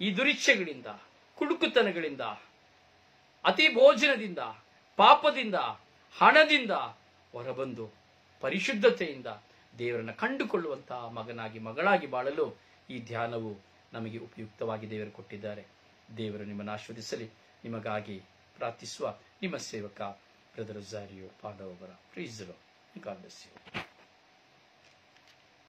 ಈ ದುರಿಚ್ಛೆಗಳಿಂದ, ಕುಡುಕುತನಗಳಿಂದ, ಅತಿ ಭೋಜನದಿಂದ, ಪಾಪದಿಂದ, ಹಣದಿಂದ ಹೊರಬಂದು ಪರಿಶುದ್ಧತೆಯಿಂದ ದೇವರನ್ನು ಕಂಡುಕೊಳ್ಳುವಂತಹ ಮಗನಾಗಿ ಮಗಳಾಗಿ ಬಾಳಲು ಈ ಧ್ಯಾನವು ನಮಗೆ ಉಪಯುಕ್ತವಾಗಿ ದೇವರು ಕೊಟ್ಟಿದ್ದಾರೆ. ದೇವರು ನಿಮ್ಮನ್ನು ಆಶೀರ್ವದಿಸಲಿ. ನಿಮಗಾಗಿ ಪ್ರಾರ್ಥಿಸುವ ನಿಮ್ಮ ಸೇವಕ ಬ್ರದರ್ ಝಾರಿಯೋ ಪಾಂಡವರ. Praise the Lord. God bless you.